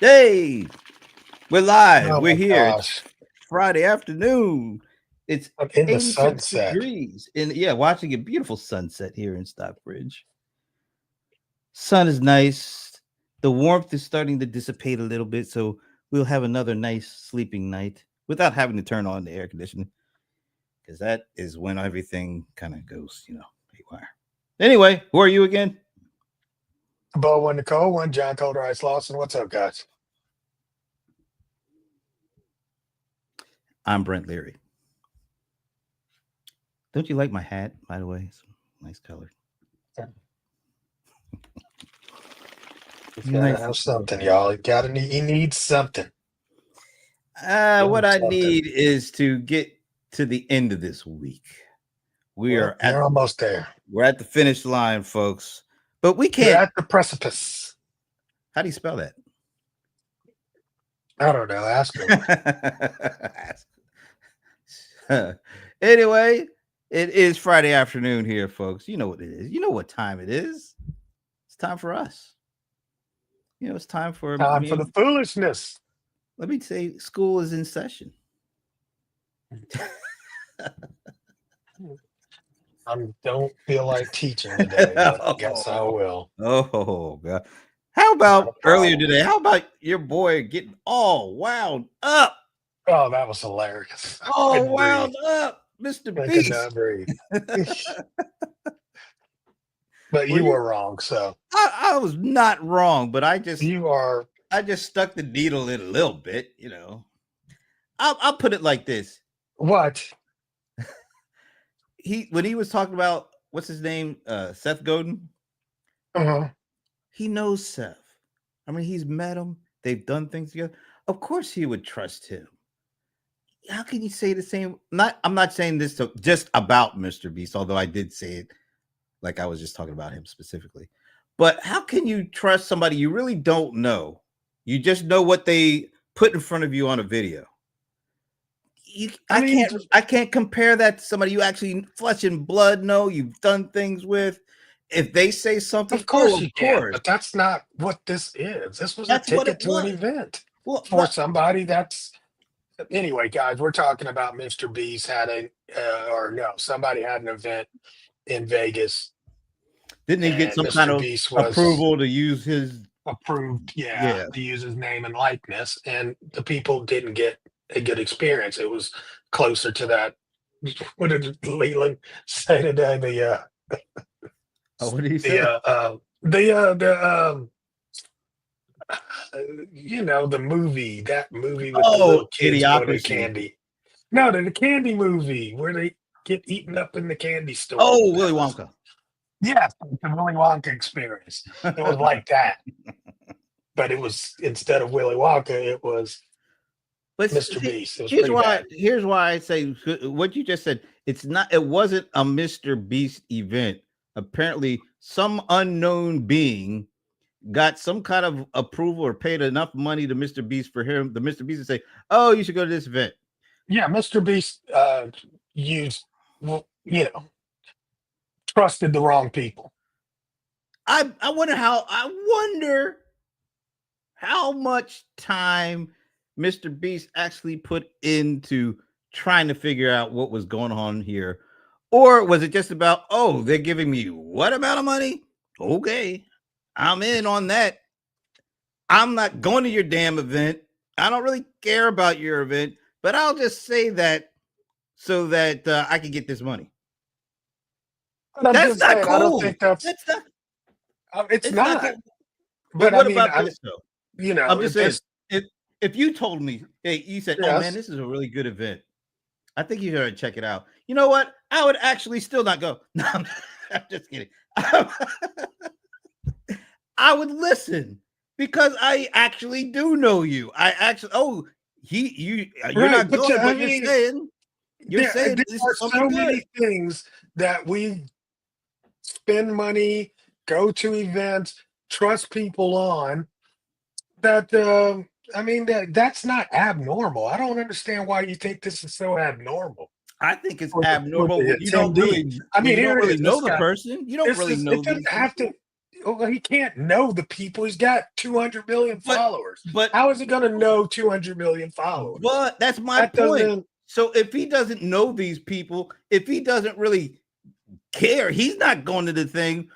Hey, we're live. Oh We're my here. It's gosh. Friday afternoon. It's I'm in the 86 sunset. degrees. And watching a beautiful sunset here in Stockbridge. Sun is nice. The warmth is starting to dissipate a little bit, so we'll have another nice sleeping night without having to turn on the air conditioning. Because that is when everything kind of goes, haywire. Anyway, who are you again? Bo one, Nicole one, John Colder Ice Lawson. What's up, guys? I'm Brent Leary. Don't you like my hat, by the way? It's a nice color. He's gotta have something, y'all. He needs something. What I Something. need is to get to the end of this week. Well, you're almost there. We're at the finish line, folks. But we You're can't. at the precipice. How do you spell that? I don't know. Ask him. Anyway, it is Friday afternoon here, folks. You know what it is. You know what time it is. It's time for us. It's time for the foolishness. Let me say, school is in session. I don't feel like teaching today, but I guess I will. Oh, God. How about earlier today? How about your boy getting all wound up? Oh, that was hilarious. Oh, wound up, Mr. I Beast. could not breathe. But you were wrong, so. I was not wrong, but I just stuck the needle in a little bit, I'll put it like this. What? When he was talking about what's his name, Seth Godin. He knows Seth. I mean, he's met him. They've done things together. Of course, he would trust him. How can you say the same? I'm not saying this just about Mr. Beast, although I did say it like I was just talking about him specifically. But how can you trust somebody you really don't know? You just know what they put in front of you on a video. I can't compare that to somebody you actually flesh and blood know, you've done things with. If they say something, of course you can, but that's not what this is. This was a ticket to an event for somebody that's. Anyway, guys, we're talking about Mr. Beast somebody had an event in Vegas. Didn't he get some kind of approval to use his approved? Yeah, to use his name and likeness, and the people didn't get a good experience. It was closer to that. What did Leland say today? What did he say? The movie, that movie with the little kids going to candy. No, the candy movie where they get eaten up in the candy store. Oh, Willy Wonka. Yes, the Willy Wonka experience. It was like that. But it was, instead of Willy Wonka, it was Mr. Beast. Here's why I say what you just said. It wasn't a Mr. Beast event. Apparently, some unknown being got some kind of approval or paid enough money to Mr. Beast for him, the Mr. Beast to say, "Oh, you should go to this event." Yeah, Mr. Beast trusted the wrong people. I wonder how much time Mr. Beast actually put into trying to figure out what was going on here. Or was it just about, they're giving me what amount of money? Okay, I'm in on that. I'm not going to your damn event. I don't really care about your event, but I'll just say that so that I can get this money. That's not cool. I don't think that's not. It's not. But what about this though? I'm just saying, if you told me, hey, you said, "Oh man, this is a really good event. I think you should check it out." You know what? I would actually still not go. No, I'm just kidding. I would listen because I actually do know you. You're not going, but you're saying there are so many things that we spend money, go to events, trust people on that. That's not abnormal. I don't understand why you think this is so abnormal. I think it's abnormal when you don't really know the person. You don't really know. It doesn't have to. Well, he can't know the people. He's got 200 million followers. But how is he going to know 200 million followers? But that's my That point. doesn't. So if he doesn't know these people, if he doesn't really care, he's not going to the thing.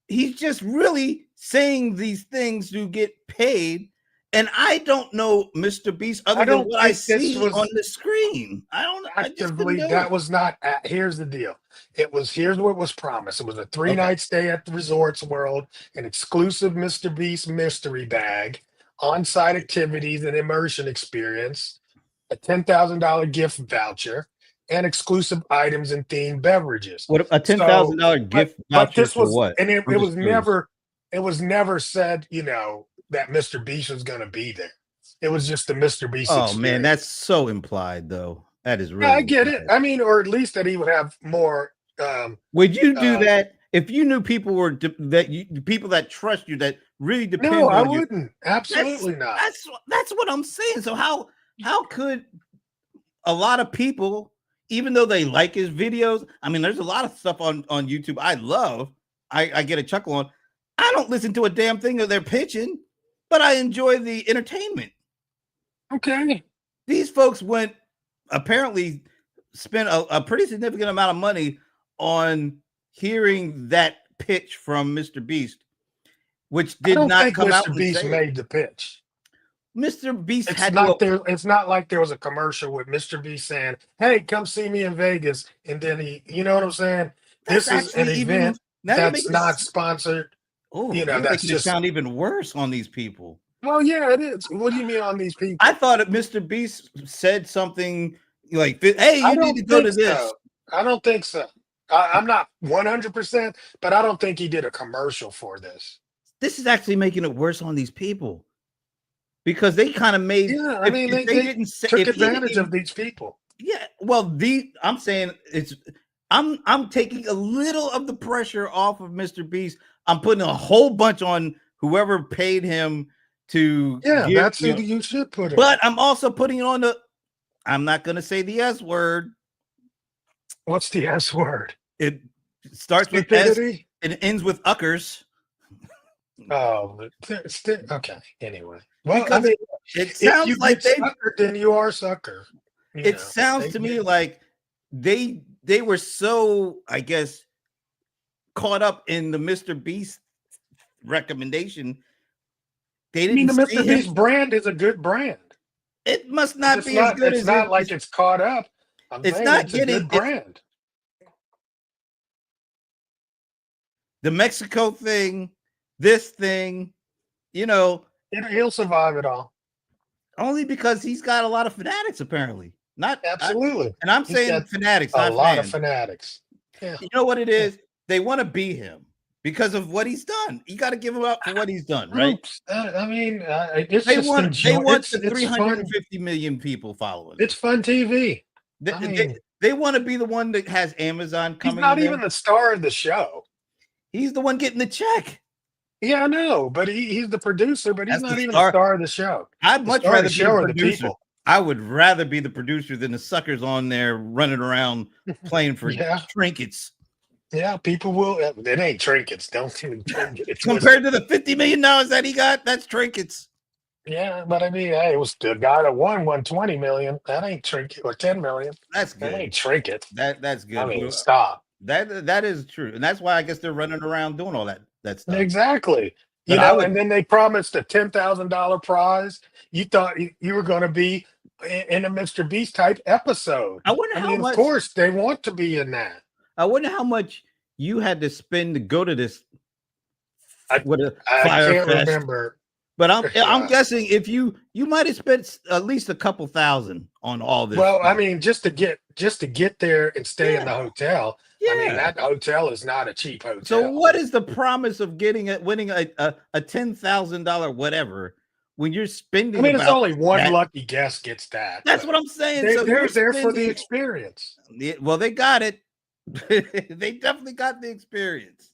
He's just really saying these things to get paid. And I don't know Mr. Beast other than what I see on the screen. I don't. I just couldn't do That it. was not. Here's the deal. Here's what was promised. It was a 3-night stay at the Resorts World, an exclusive Mr. Beast mystery bag, on-site activities and immersion experience, a $10,000 gift voucher, and exclusive items and themed beverages. What a $10,000 gift voucher but this for was, what? and it I'm was just curious. never said, that Mr. Beast was going to be there. It was just the Mr. Beast Oh experience. man, that's so implied though. That is really. Yeah, I get it. I mean, or at least that he would have more. Would you do that if you knew people were people that trust you, that really depend on you? No, I wouldn't. Absolutely not. That's what I'm saying. So how could a lot of people, even though they like his videos, I mean, there's a lot of stuff on YouTube I love. I get a chuckle on. I don't listen to a damn thing that they're pitching, but I enjoy the entertainment. Okay. These folks apparently spent a pretty significant amount of money on hearing that pitch from Mr. Beast, which did not come out. Mr. Beast made the pitch. Mr. Beast It's not like there was a commercial with Mr. Beast saying, "Hey, come see me in Vegas," and then you know what I'm saying? This is an event that's not sponsored. Oh, that's just sound even worse on these people. Well, yeah, it is. What do you mean on these people? I thought Mr. Beast said something like, "Hey, you need to go to this." I don't think so. I'm not 100%, but I don't think he did a commercial for this. This is actually making it worse on these people because they kind of made. Yeah, I mean, they didn't took advantage of these people. Yeah, well, I'm saying I'm taking a little of the pressure off of Mr. Beast. I'm putting a whole bunch on whoever paid him to. Yeah, that's who you should put it. But I'm also putting it on I'm not going to say the S word. What's the S word? It starts with S and it ends with uckers. Oh, okay. Anyway, well, I mean, it sounds like sucker, then you are sucker. It sounds to me like they were so, I guess, caught up in the Mr. Beast recommendation. They didn't. The Mr. Beast brand is a good brand. It must not be as good as. It's not like it's caught up. It's not getting a good brand. The Mexico thing, this thing, he'll survive it all. Only because he's got a lot of fanatics, apparently. Not absolutely. And I'm saying fanatics, not a lot of fanatics. Yeah. You know what it is? They want to be him because of what he's done. You got to give him up for what he's done, right? I mean, it's they want the 350 million people following. It's fun TV. They want to be the one that has Amazon coming. He's not even the star of the show. He's the one getting the check. Yeah, I know, but he's the producer, but he's not even the star of the show. I'd much rather be the producer. I would rather be the producer than the suckers on there running around playing for trinkets. Yeah, people will. It ain't trinkets. Don't even trinkets. Compared to the $50 million that he got, that's trinkets. Yeah, but I mean, hey, it was the guy that won $20 million. That ain't trinket, or $10 million. That's good. That ain't trinket. That's good. I mean, stop. That is true, and that's why I guess they're running around doing all that stuff. Exactly. And then they promised a $10,000 prize. You thought you were going to be in a Mr. Beast type episode. I wonder how much. Of course, they want to be in that. I wonder how much you had to spend to go to this. I can't remember. But I'm guessing if you might have spent at least a couple thousand on all this. Well, I mean, just to get there and stay in the hotel. Yeah. I mean, that hotel is not a cheap hotel. So what is the promise of winning a $10,000 whatever when you're spending? I mean, it's only one lucky guest gets that. That's what I'm saying. They're there for the experience. Well, they got it. They definitely got the experience.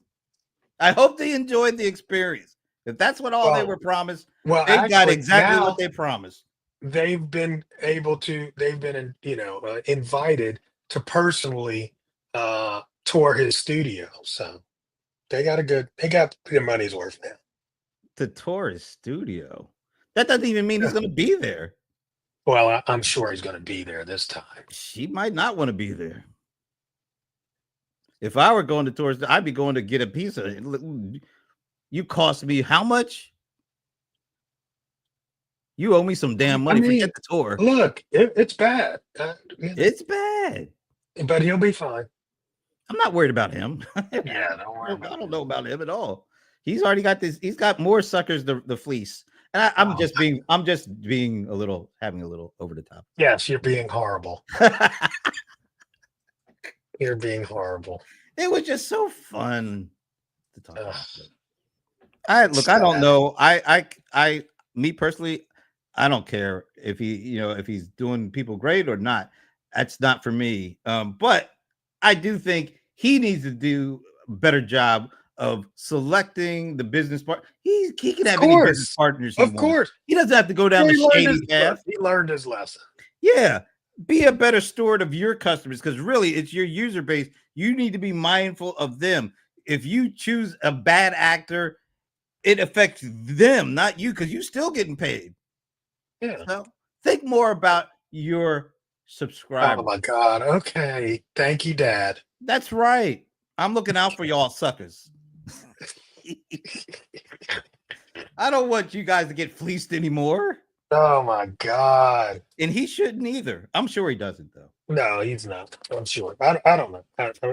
I hope they enjoyed the experience. If that's what they were promised, they got exactly what they promised. They've been invited to personally tour his studio. So They got their money's worth now. The tourist studio. That doesn't even mean he's going to be there. Well, I'm sure he's going to be there this time. She might not want to be there. If I were going to tourist, I'd be going to get a piece of it. You cost me how much? You owe me some damn money. Forget the tour. Look, it's bad. It's bad. But he'll be fine. I'm not worried about him. Yeah, don't worry I don't know about him at all. He's already got this. He's got more suckers to fleece. And I'm just being having a little over the top. Yes, you're being horrible. You're being horrible. It was just so fun to talk about it. I don't know. Me personally, I don't care if if he's doing people great or not. That's not for me. But I do think he needs to do a better job of selecting the business part. He can have any business partners. Of course. He doesn't have to go down the shady path. He learned his lesson. Yeah. Be a better steward of your customers, because really it's your user base. You need to be mindful of them. If you choose a bad actor, it affects them, not you, because you're still getting paid. Yeah. So think more about your subscribers. Oh my God. Okay. Thank you, Dad. That's right. I'm looking out for y'all suckers. I don't want you guys to get fleeced anymore. Oh my God. And he shouldn't either. I'm sure he doesn't, though. No, he's not. I'm sure. I don't know.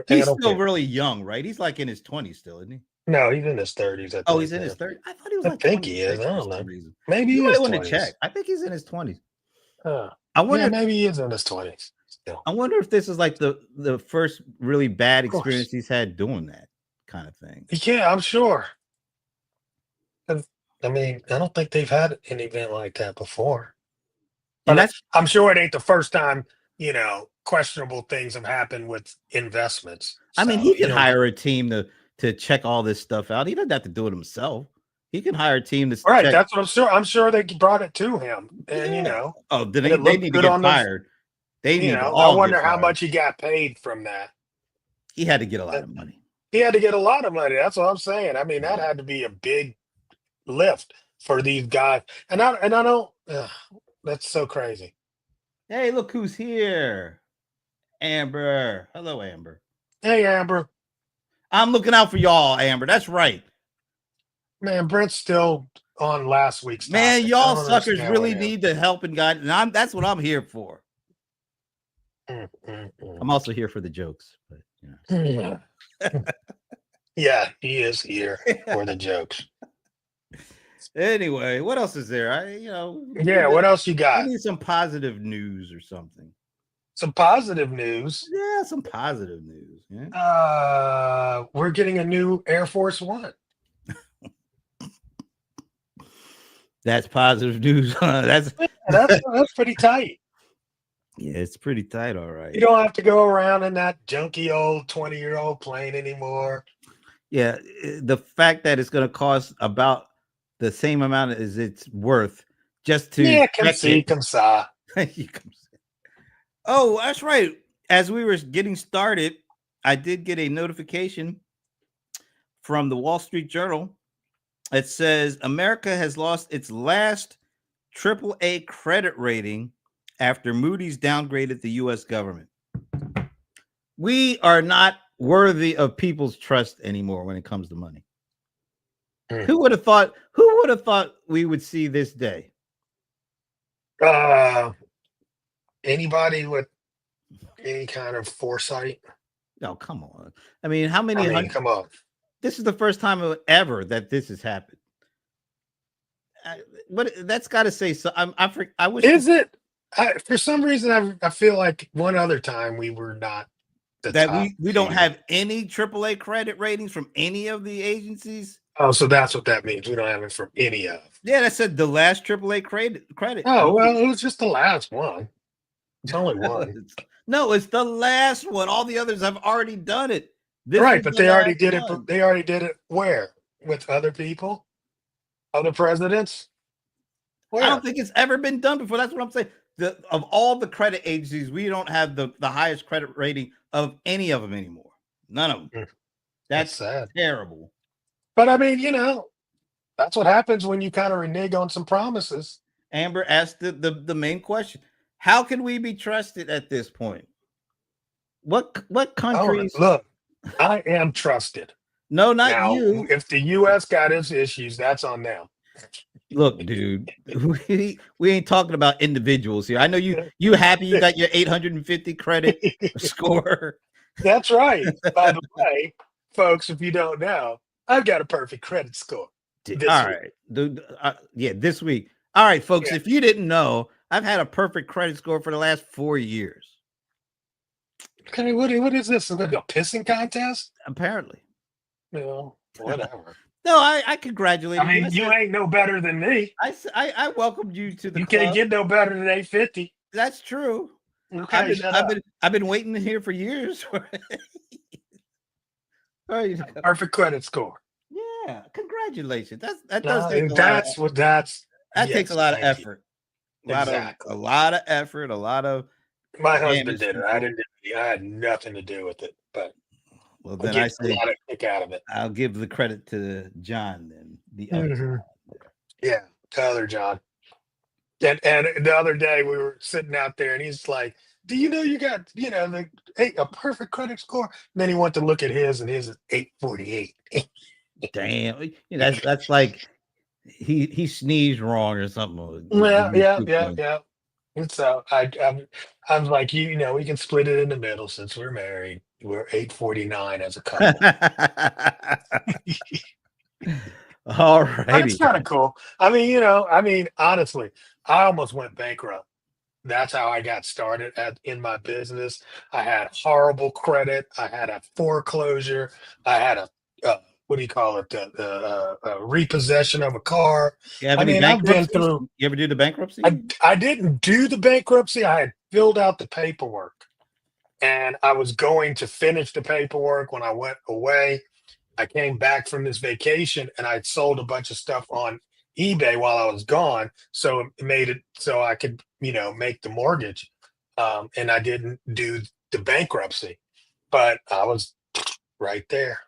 He's still really young, right? He's like in his 20s still, isn't he? No, he's in his 30s. Oh, he's in his 30s. I thought he was like, I think he is. I don't know. Maybe you might want to check. I think he's in his 20s. I wonder. Maybe he is in his 20s. Still. I wonder if this is like the first really bad experience he's had doing that kind of thing. Yeah, I'm sure. I mean, I don't think they've had an event like that before. But I'm sure it ain't the first time, questionable things have happened with investments. I mean, he can hire a team to check all this stuff out. He doesn't have to do it himself. He can hire a team to check. That's what I'm sure. I'm sure they brought it to him. And oh, then they need to get fired. They need I wonder how much he got paid from that. He had to get a lot of money. He had to get a lot of money. That's what I'm saying. I mean, that had to be a big lift for these guys. And I don't that's so crazy. Hey, look who's here. Amber. Hello, Amber. Hey, Amber. I'm looking out for y'all, Amber. That's right. Man, Brent's still on last week's topic. Man, y'all suckers really need the help and guidance. And that's what I'm here for. I'm also here for the jokes. But, yeah, he is here for the jokes. Anyway, what else is there? What else you got? I need some positive news or something. Some positive news? Yeah, some positive news. Yeah. We're getting a new Air Force One. That's positive news. That's pretty tight. Yeah, it's pretty tight, all right. You don't have to go around in that junky old 20-year-old plane anymore. Yeah, the fact that it's going to cost about the same amount as it's worth just to come sa. Oh, that's right. As we were getting started, I did get a notification from the Wall Street Journal. It says America has lost its last AAA credit rating after Moody's downgraded the U.S. government. We are not worthy of people's trust anymore when it comes to money. Who would have thought? Who would have thought we would see this day? Anybody with any kind of foresight? No, come on. I mean, how many? Come on. This is the first time ever that this has happened. But that's got to say so. I wish. Is it? For some reason, I feel like one other time we were not. We don't have any AAA credit ratings from any of the agencies. Oh, so that's what that means. We don't have it from any of. Yeah, that said the last AAA credit. Oh, well, it was just the last one. It's only one. No, it's the last one. All the others have already done it. Right, but they already did it. They already did it where? With other people? Other presidents? Where? I don't think it's ever been done before. That's what I'm saying. Of all the credit agencies, we don't have the highest credit rating of any of them anymore. None of them. That's That's sad. terrible. But I mean, that's what happens when you kind of renege on some promises. Amber asked the main question: how can we be trusted at this point? What Oh, countries? look, I am trusted. No, not Now, you. if the U.S. got its issues, that's on them. Look, dude, we ain't talking about individuals here. I know you happy you got your 850 credit score. That's right. By the way, folks, if you don't know, I've got a perfect credit score All this week. right, dude. Yeah, this week. All right, folks. Yeah. If you didn't know, I've had a perfect credit score for the last 4 years. Okay, what is this? Is it a pissing contest? Apparently. Whatever. No, I I congratulated you. mean, you ain't no better than me. I welcomed you to the You can't club. get no better than 850. That's true. Okay, shut up. I've been waiting here for years. Perfect credit score. Yeah, congratulations. That does No, take and a lot of that takes a yes, lot of thank you. effort. Exactly. A lot of effort, a lot of My husband damage did it. I control. didn't. I had nothing to do with it, but Well, I then I get a say lot of kick out of it. I'll give the credit to John then, the other Hmm. there. Yeah, Tyler John. And the other day we were sitting out there, and he's like, "Do you know you got a perfect credit score?" And then he went to look at his, and his is 848. Damn, that's like he sneezed wrong or something. Yeah, yeah, 2 yeah, points. yeah. And so I'm like, we can split it in the middle since we're married. We're 849 as a couple. All But it's righty. kind of cool. Honestly, I almost went bankrupt. That's how I got started in my business. I had horrible credit. I had a foreclosure. I had a what do you call it? The repossession of a car. You have I any mean, I've been bankruptcies? through. You ever do the bankruptcy? I didn't do the bankruptcy. I had filled out the paperwork, and I was going to finish the paperwork when I went away. I came back from this vacation, and I'd sold a bunch of stuff on eBay while I was gone. So it made it so I could, make the mortgage. And I didn't do the bankruptcy, but I was right there.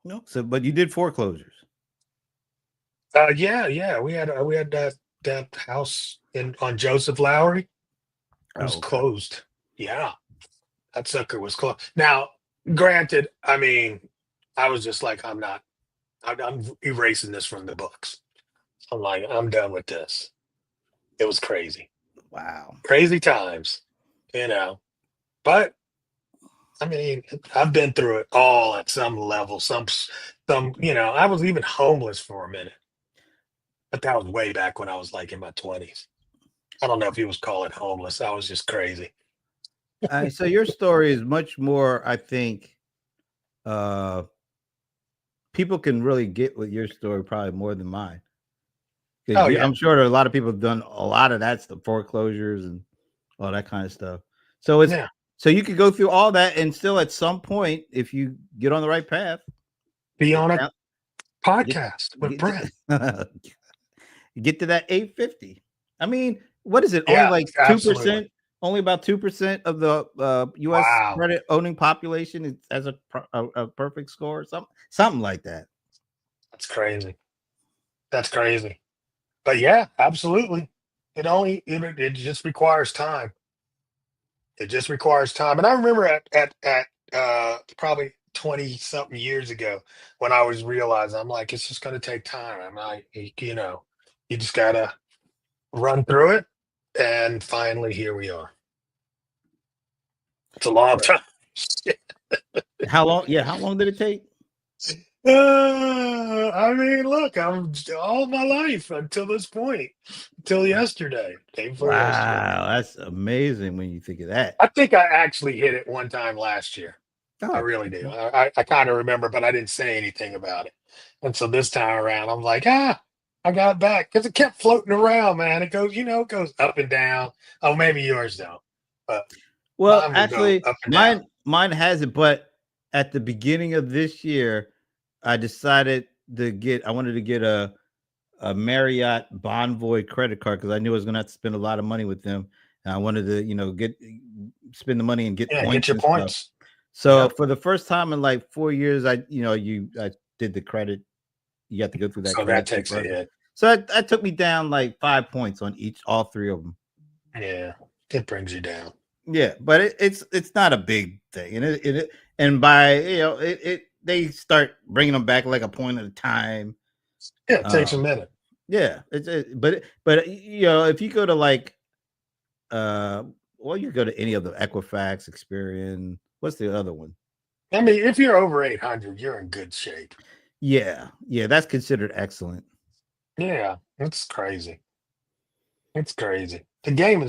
No. So, but you did foreclosures. Yeah, yeah. We had that house in on Joseph Lowry. It was Oh, okay. closed. Yeah, that sucker was closed. Now, granted, I mean, I was just like, I'm erasing this from the books. I'm like, I'm done with this. It was crazy, Wow. crazy times, you know. But I mean, I've been through it all at some level. I was even homeless for a minute, but that was way back when I was like in my 20s. I don't know if you was call it homeless. I was just crazy. So your story is much more, I think, uh, people can really get with your story probably more than mine. Oh Because yeah, I'm sure there are a lot of people have done a lot of that stuff, foreclosures and all that kind of stuff. So it's yeah. so you could go through all that and still at some point, if you get on the right path, Be get on a down, get podcast with get Brent. to, get to that 850. I mean, what is it? Only Yeah, like absolutely. 2%. Only about 2% of the U.S. Wow, credit owning population has a perfect score, or something like that. that's crazy. That's crazy. But yeah, absolutely. It just requires time. It just requires time. And I remember at probably 20 something years ago when I was realizing I'm like, it's just gonna take time. I'm like, you just gotta run through it. And finally here we are. It's a long Right. time. How long? Yeah, how long did it take? I mean, look, I'm all my life until this point, until yesterday, day before yesterday. Wow, that's amazing when you think of that. I think I actually hit it one time last year. I Oh, really do. okay. I kind of remember, but I didn't say anything about it. And so this time around, I'm like, I got back because it kept floating around, man. It goes up and down. Oh, maybe yours don't, but Well, mine will go actually, up and down. mine has it, but at the beginning of this year, I decided to get. I wanted to get a Marriott Bonvoy credit card because I knew I was going to have to spend a lot of money with them, and I wanted to, get spend the money and get Yeah, get points your and stuff. points. So Yep. for the first time in like 4 years, I did the credit. You have to go through that So that credit takes a process. hit. So that took me down like 5 points on all three of them. Yeah, it brings you down. Yeah, but it's not a big thing, and and by they start bringing them back like a point at a time. Yeah, it takes a Um, minute. yeah, but if you go to like uh, well, you go to any of the Equifax, Experian. What's the other one? I mean, if you're over 800, you're in good shape. Yeah, that's considered excellent. Yeah, it's crazy. It's crazy. The game.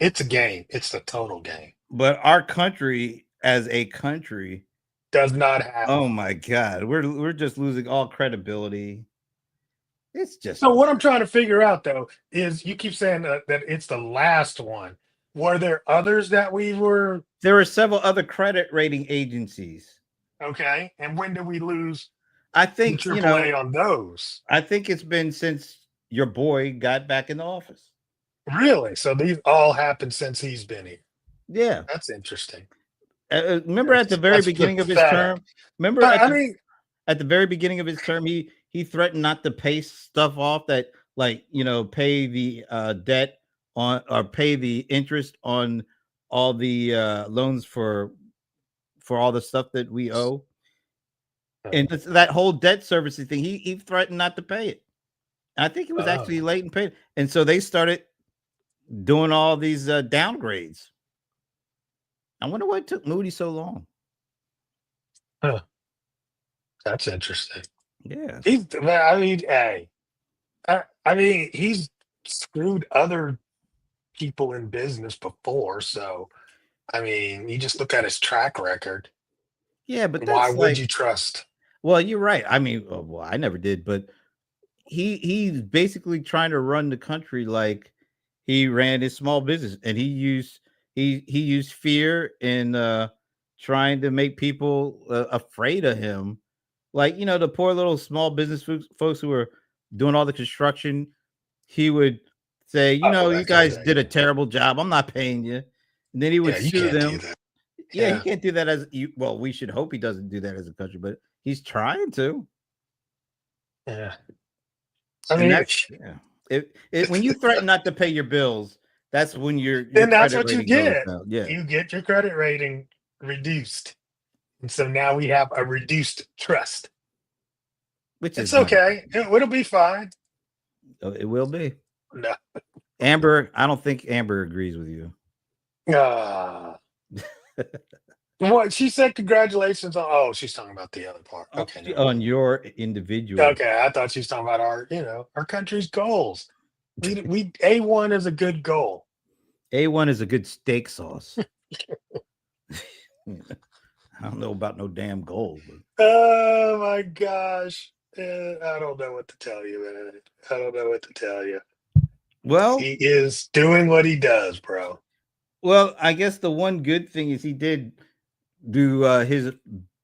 It's a game. It's the total game. But our country, as a country, Does not have. oh my God, we're just losing all credibility. It's just So what I'm trying to figure out though is you keep saying that it's the last one. Were there others that we were there are several other credit rating agencies. okay? And when did we lose I the think AAA on those? I think it's been since your boy got back in the office. Really? So these all happened since he's been here. Yeah, That's interesting. remember at the very That's beginning of his pathetic. term. Remember But I mean, at the very beginning of his term, he threatened not to pay stuff off that like pay the debt on or pay the interest on all the loans for all the stuff that we owe, and that whole debt servicing thing. He threatened not to pay it. And I think it was actually oh, late in paying, and so they started doing all these downgrades. I wonder why it took Moody so long. huh, that's interesting. Yeah. I mean, hey, I mean, he's screwed other people in business before. So, I mean, you just look at his track record. Yeah, but Why that's would like, you trust? well, you're right. I mean, well, I never did, but he's basically trying to run the country like he ran his small business, and he used fear in trying to make people afraid of him. Like the poor little small business folks who were doing all the construction. He would say, Oh, you that guy's guys a did a terrible job. I'm not paying you. And then he would yeah. You sue can't do them. that. Yeah, he Yeah, can't do that as you. Well, we should hope he doesn't do that as a country, but he's trying to. yeah. I And mean, that's yeah. When you threaten not to pay your bills, that's when your then that's credit what you rating goes get. down. Yeah, You get your credit rating reduced, and so now we have a reduced trust. which It's is not a good okay. It'll be fine. it will be. No. Amber, I don't think Amber agrees with you. Ah. What she said, congratulations on. Oh, she's talking about the other part. Okay, never On mind. your individual. Okay, I thought she was talking about our country's goals. We A1 is a good goal. A1 is a good steak sauce. I don't know about no damn gold. But... Oh my gosh. I don't know what to tell you, man. I don't know what to tell you. Well, He is doing what he does, bro. I guess the one good thing is he did do his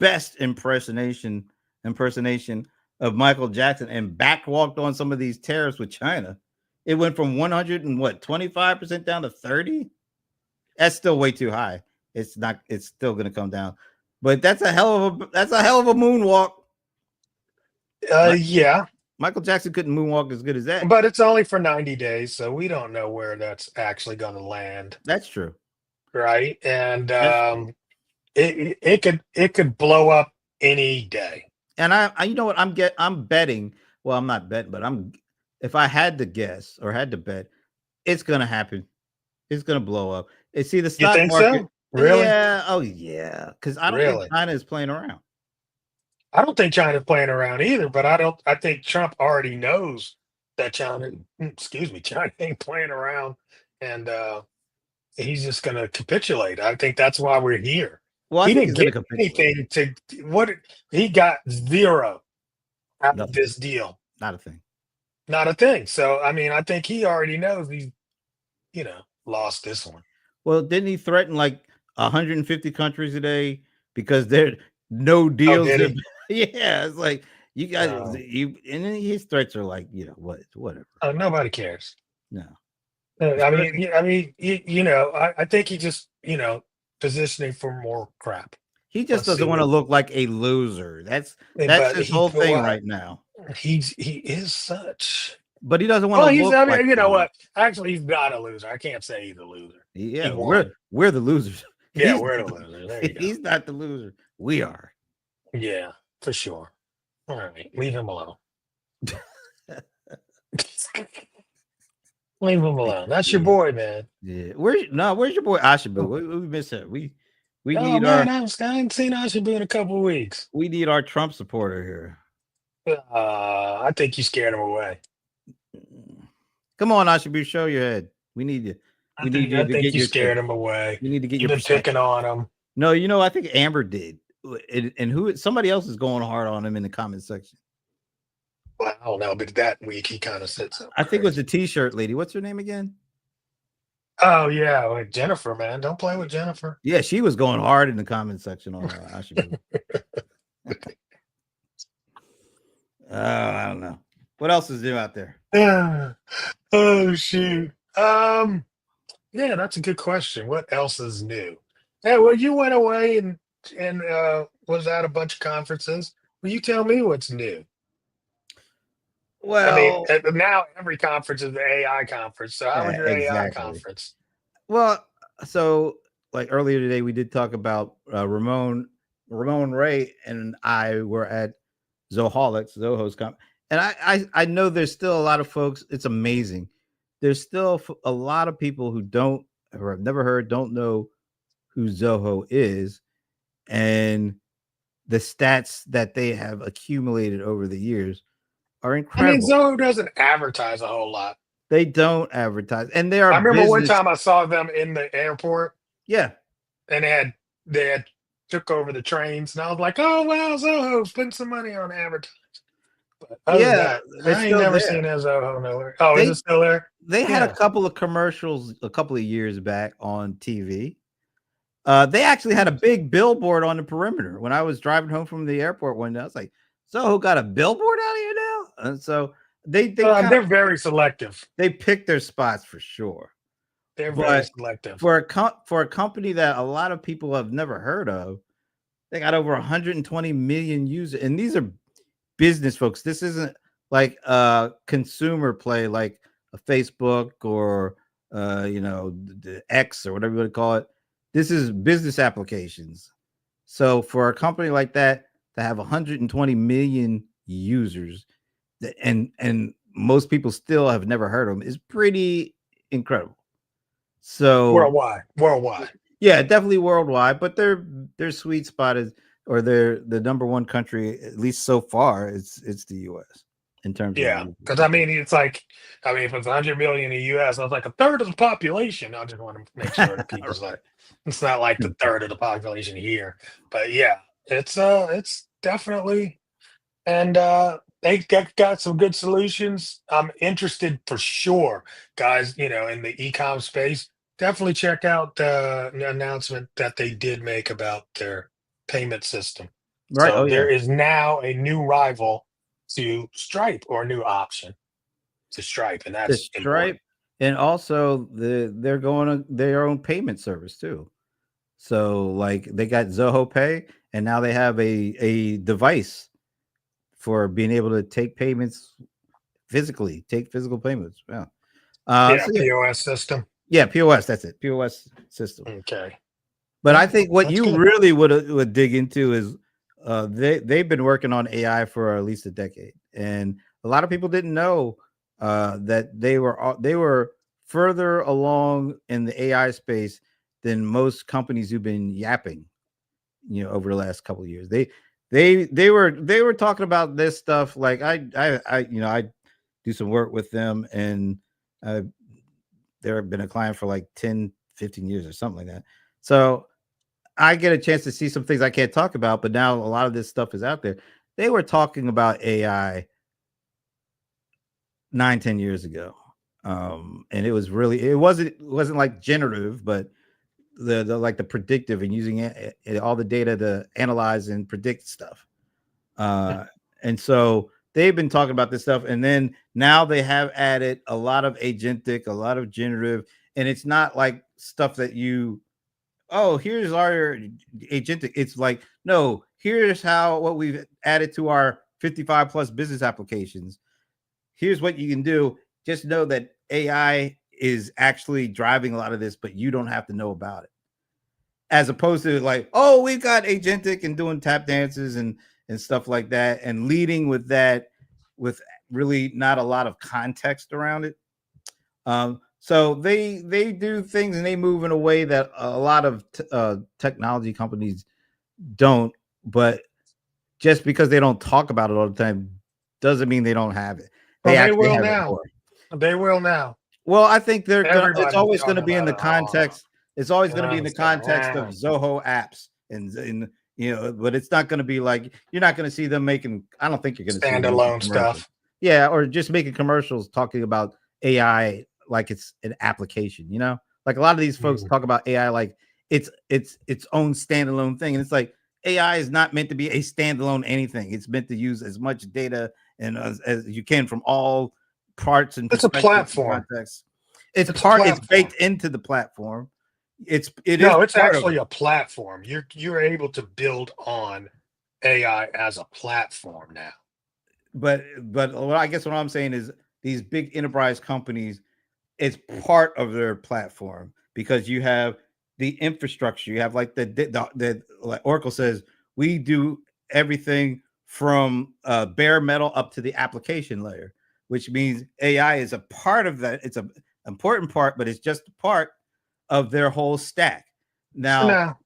best impersonation of Michael Jackson and backwalked on some of these tariffs with China. It went from 100 and what 25% down to 30. That's still way too high. It's not. It's still going to come down, but that's a hell of a moonwalk. Yeah, Michael Jackson couldn't moonwalk as good as that. but it's only for 90 days, so we don't know where that's actually going to land, That's true. right? And That's true. it could blow up any day. And I you know what I'm betting. Well, I'm not betting, but if I had to guess or had to bet, it's gonna happen. It's gonna blow up. See the You stock think market. so? Really? Yeah. Oh yeah. Because I don't think Really? China is playing around. I don't think China's playing around either, but I think Trump already knows that China ain't playing around, and he's just going to capitulate. I think that's why we're here. Well, I He think didn't he's gonna get capitulate. anything to what he got zero out of Nothing. this deal. Not a thing. Not a thing. So I mean, I think he already knows he's lost this one. Well, didn't he threaten like 150 countries a day because there no Oh, deals? did he? Yeah, it's like you guys, Oh, and then his threats are like, whatever. oh, nobody cares. No, I especially mean, I think he just positioning for more crap. He just Let's doesn't see want to what. look like a loser. That's But his he, whole but thing what? right now. He is such. But he doesn't want to Well, he's. look I like mean, you a know loser. what? Actually, he's not a loser. I can't say he's a loser. He Yeah, won. we're the losers. Yeah, He's we're not the loser. There the, you go. he's not the loser. We are. Yeah, for sure. All right, leave him alone. Leave him alone. That's your Yeah, boy, man. yeah. Where's your boy Ashabu? We miss him. We Oh need man, our I ain't seen Usher in a couple of weeks. Trump supporter here. I think you scared him away. Come on, Ashabu, show your head. We need you. We need I you to think get you your take. scared him away. We need to get You've your been perspective. picking on him. No, I think Amber did. And who somebody else is going hard on him in the comment section. Well, I don't know, but that week he kind of said something I think it was crazy. the t-shirt lady. What's her name again? Oh yeah, like Jennifer, man, don't play with Jennifer. Yeah, she was going hard in the comment section on Ashabu. I don't know. What else is new out there? Yeah. Oh shoot. Yeah, that's a good question. What else is new? Yeah, well, you went away and was at a bunch of conferences. Will you tell me what's new? I mean, Well, now every conference is an AI conference. So how was your AI exactly. conference? Well, so like earlier today, we did talk about Ramon Ray and I were at Zoho's and I know there's still a lot of folks. It's amazing. There's still a lot of people who don't or have never heard, don't know who Zoho is, and the stats that they have accumulated over the years are I mean, incredible. Zoho doesn't advertise a whole lot. They don't advertise, and they are I remember one business. time I saw them in the airport Yeah, and they had took over the trains, and I was like, "Oh wow, Zoho's putting some money on advertising." But other than yeah, that, it's I ain't still never there. seen a Zoho nowhere. Oh, is it They still there? they had a Yeah. couple of commercials a couple of years back on TV. They actually had a big billboard on the perimeter. When I was driving home from the airport one day, I was like, "So, who got a billboard out here now?" And so they kind of They're very selective. they pick their spots for sure. They're very But selective. for a company that a lot of people have never heard of, they got over 120 million users, and these are business folks. This isn't like a consumer play like a Facebook or the X or whatever you want to call it. This is business applications. So for a company like that to have 120 million users and most people still have never heard of them is pretty incredible. So Worldwide. yeah, definitely worldwide, but their sweet spot is or they're the number one country, at least so far, it's the US in terms of Yeah, because I mean, it's like, I mean, if it's 100 million in the U.S., that's like a third of the population. I just want to make sure that people's like, it's not like the third of the population here, but yeah, it's definitely, and they got some good solutions. I'm interested for sure, guys. In the e-com space, definitely check out the announcement that they did make about their payment system. right. So Oh there yeah. is now a new rival to Stripe, or a new option to Stripe, and The that's Stripe, important. and also they're going to their own payment service too. So like they got Zoho Pay, and now they have a device for being able to take payments physically, take physical payments. Yeah. Yeah, So yeah, POS system. yeah, POS. That's it, POS system. Okay. But I Yeah, think what that's you good. really would dig into is they've been working on AI for at least a decade, and a lot of people didn't know that they were further along in the AI space than most companies who've been yapping, over the last couple of years. They were talking about this stuff like I do some work with them, and uh, they've been a client for like 10, 15 years or something like that. So I get a chance to see some things I can't talk about, but now a lot of this stuff is out there. They were talking about AI 9, 10 years ago. And it wasn't like generative, but the like the predictive and using all the data to analyze and predict stuff. Uh, and so they've been talking about this stuff, and then now they have added a lot of agentic, a lot of generative, and it's not like stuff that you oh, here's our agentic. It's like, no, here's what we've added to our 55 plus business applications. Here's what you can do. Just know that AI is actually driving a lot of this, but you don't have to know about it. As opposed to like, oh, we've got agentic and doing tap dances and stuff like that, and leading with that with really not a lot of context around it. So they do things and they move in a way that a lot of technology companies don't. But just because they don't talk about it all the time doesn't mean they don't have it. Well, They they actually will have it now. more. They will now. Well, I think they're gonna. It's Everybody's always going to talking be in about the it. Oh, context. It's always you going to don't be in the understand. context of Zoho apps and but it's not going to be like you're not going to see them making. I don't think you're going to see them making Standalone commercials. stuff. Yeah, or just making commercials talking about AI like it's an application. Like a lot of these folks talk about AI like it's its own standalone thing, and it's like AI is not meant to be a standalone anything. It's meant to use as much data and as you can from all parts and It's a perspectives and platform. contexts. It's a It's platform. baked into the platform. It is No, it's part of actually it. a platform. You're able to build on AI as a platform now. But what I guess what I'm saying is these big enterprise companies, it's part of their platform because you have the infrastructure. You have like the like Oracle says, we do everything from bare metal up to the application layer, which means AI is a part of that. It's an important part, but it's just a part of their whole stack. Now, No,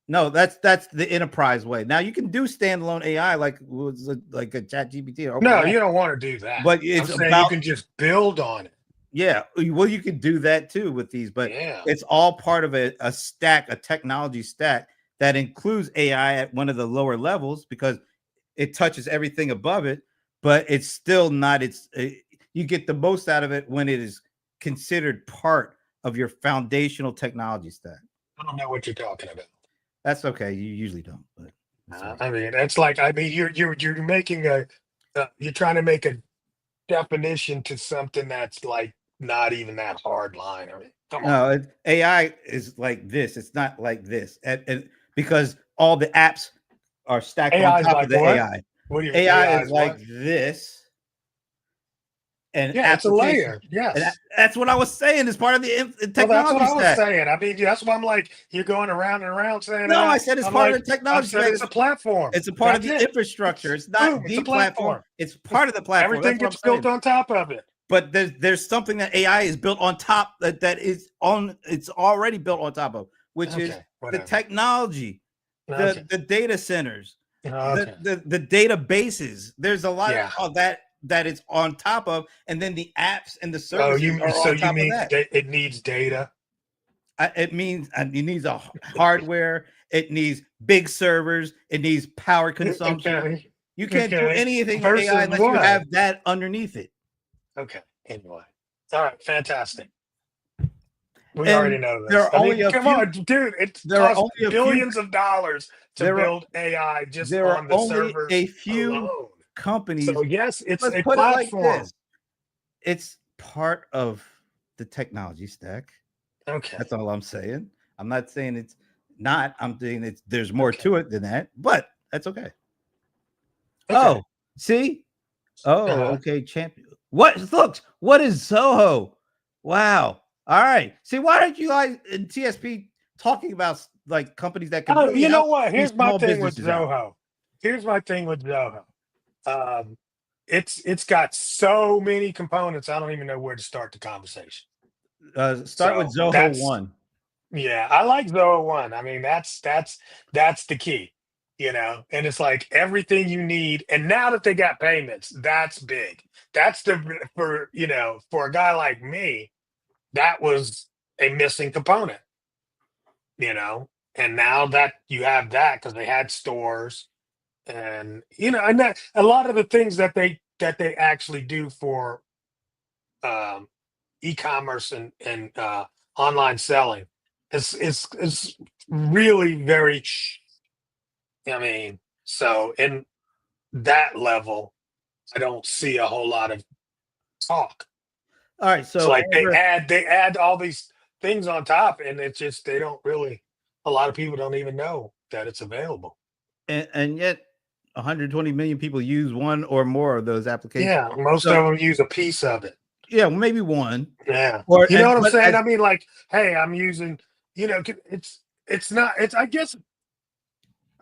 no, that's the enterprise way. Now you can do standalone AI like a Chat GPT or no, OpenAI, you don't want to do that. but I'm it's saying you about can just build on it. yeah. Well, you could do that too with these, but Yeah. it's all part of a stack, a technology stack that includes AI at one of the lower levels because it touches everything above it, but it's still not. You get the most out of it when it is considered part of your foundational technology stack. I don't know what you're talking about. That's okay. You usually don't, but that's all right. I mean, it's like you're making you're trying to make a definition to something that's like not even that hard line. I mean, come on. No, AI is like this. It's not like this, and because all the apps are stacked on AI is top of like the what? AI. What do you AI AI is is like what? this, and Yeah, it's a application, layer. and Yes. that's what I was saying. It's part of the Well, that's what technology I was stack. saying. I mean, that's why I'm like, you're going around and around saying No, I that. said it's I'm part of like, the I've technology said stack. it's a platform. It's a part of That's the it. infrastructure. It's It's not boom. It's a the platform. platform. It's part of the platform. Everything That's what I'm gets built saying. on top of it. But there's something that AI is built on top that is on. It's already built on top of, which is Okay, the whatever. technology, Okay, the data centers, okay. the databases. There's a lot Yeah. of that is on top of, and then the apps and the Oh, services are so on you top of mean that. it needs data? It means it needs a hardware. It needs big servers. It needs power consumption. Okay. You can't do Okay. anything with AI Versus unless you what? have that underneath it. Okay. Anyway. All right. Fantastic. We already And know there this. are I only mean, a come few. on, dude. It There are costs only a few. billions of dollars to There are build AI just there are on the only a servers few alone. So companies. yes, it's Let's a put it like platform. this: it's part of the technology stack. Okay. That's all I'm saying. I'm not saying it's not. I'm saying there's more Okay. to it than that, but that's okay. Okay. Oh, see? Oh, Uh-huh. okay, champion. What is Zoho? Wow. All right. See, why aren't you guys in TSP talking about like companies that can Oh, really you know help what? these Here's my small thing with businesses out? Zoho. Here's my thing with Zoho. Um, it's got so many components. I don't even know where to start the conversation. Start with So Zoho that's one. yeah, I like Zoho one. I mean, that's the key, And it's like everything you need. And now that they got payments, that's big. That's for a guy like me, that was a missing component, you know. And now that you have that, because they had stores and that a lot of the things that they actually do for um e-commerce and online selling is really very I mean, so in that level, I don't see a whole lot of talk. All right. It's So like they add all these things on top, and it's just they don't really. a lot of people don't even know that it's available. And yet 120 million people use one or more of those applications. Yeah, most So of them use a piece of it. yeah, maybe one Yeah, or you know what I'm but saying? as I mean, like, hey, I'm using, it's not, it's, I guess,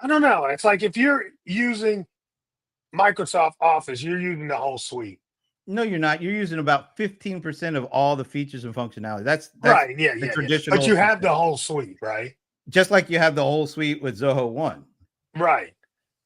I don't know. It's like if you're using Microsoft Office, you're using the whole suite. no, you're not. You're using about 15% of all the features and functionality. That's Right. Yeah. the Yeah. Yeah. But traditional you have system. the whole suite, right? Just like you have the whole suite with Zoho One. Right.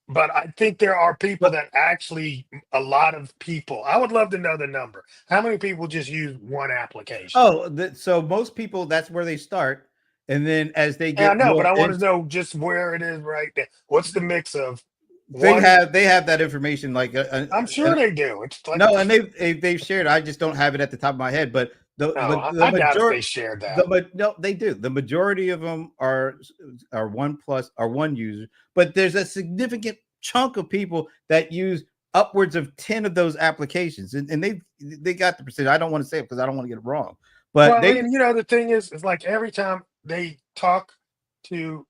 But I think there are people But that actually, a lot of people, I would love to know the number. How many people just use one application? so most people that's where they start, and then as they And I get know, but more I want in, to know just where it is right now. What's the mix of they one? have they have that information like I'm sure they do. It's like, no, and they've shared. I just don't have it at the top of my head, but no, the I doubt if majority they shared that. no, they do. The majority of them are one plus are one user, but there's a significant chunk of people that use upwards of 10 of those applications, and they got the percentage. I don't want to say it because I don't want to get it wrong, but Well, they and the thing is like every time they talk to,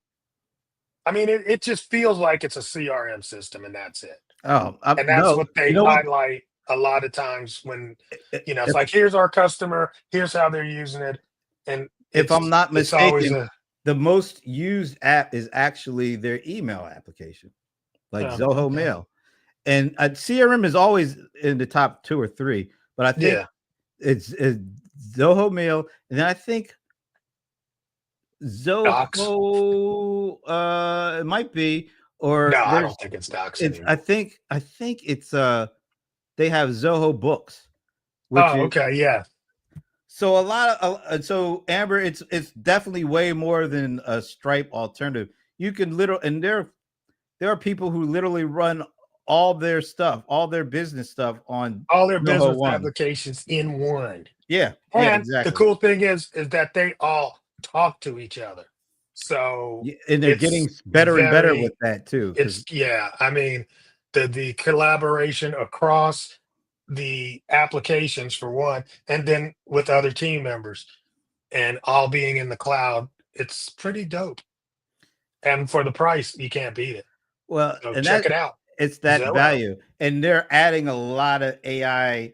I mean, it just feels like it's a CRM system and that's it. And that's no, what they you know what? highlight a lot of times when, it's If like, here's our customer, here's how they're using it. And if I'm not it's always mistaken, a, the most used app is actually their email application, like oh, Zoho okay. Mail. And CRM is always in the top two or three, but I think Yeah. it's Zoho Mail, and then I think Docs. Zoho. It might be, No, or I there's don't think it's docs it's. anymore. I think it's they have Zoho Books, which Oh, is okay. Yeah. so a lot of so Amber. It's definitely way more than a Stripe alternative. You can literally and there are people who literally run all their stuff, all their business stuff on All their Zoho business One. applications in one. Yeah, yeah, And the exactly. cool thing is that they all talk to each other. So Yeah, and they're getting it's better and better with very, that too. Because yeah, I mean, the collaboration across the applications for one, and then with other team members and all being in the cloud, it's pretty dope. And for the price, you can't beat it. well, So and check that it out. it's that Zoho. value, and they're adding a lot of AI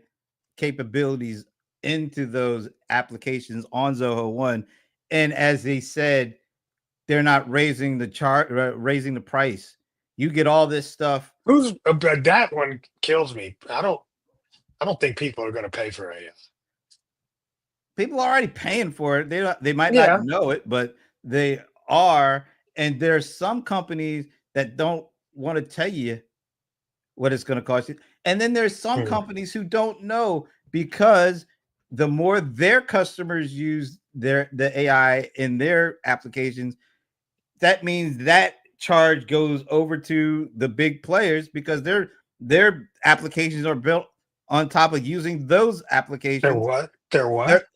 capabilities into those applications on Zoho One. And as they said, they're not raising the raising the price. You get all this stuff. Who's that one kills me. I don't think people are going to pay for AI. People are already paying for it. They might not Yeah. know it, but they are. And there's some companies that don't want to tell you what it's going to cost you. And then there's some Mhm. companies who don't know because the more their customers use the AI in their applications, that means that charge goes over to the big players because their applications are built on top of using those They're applications. what? They're what?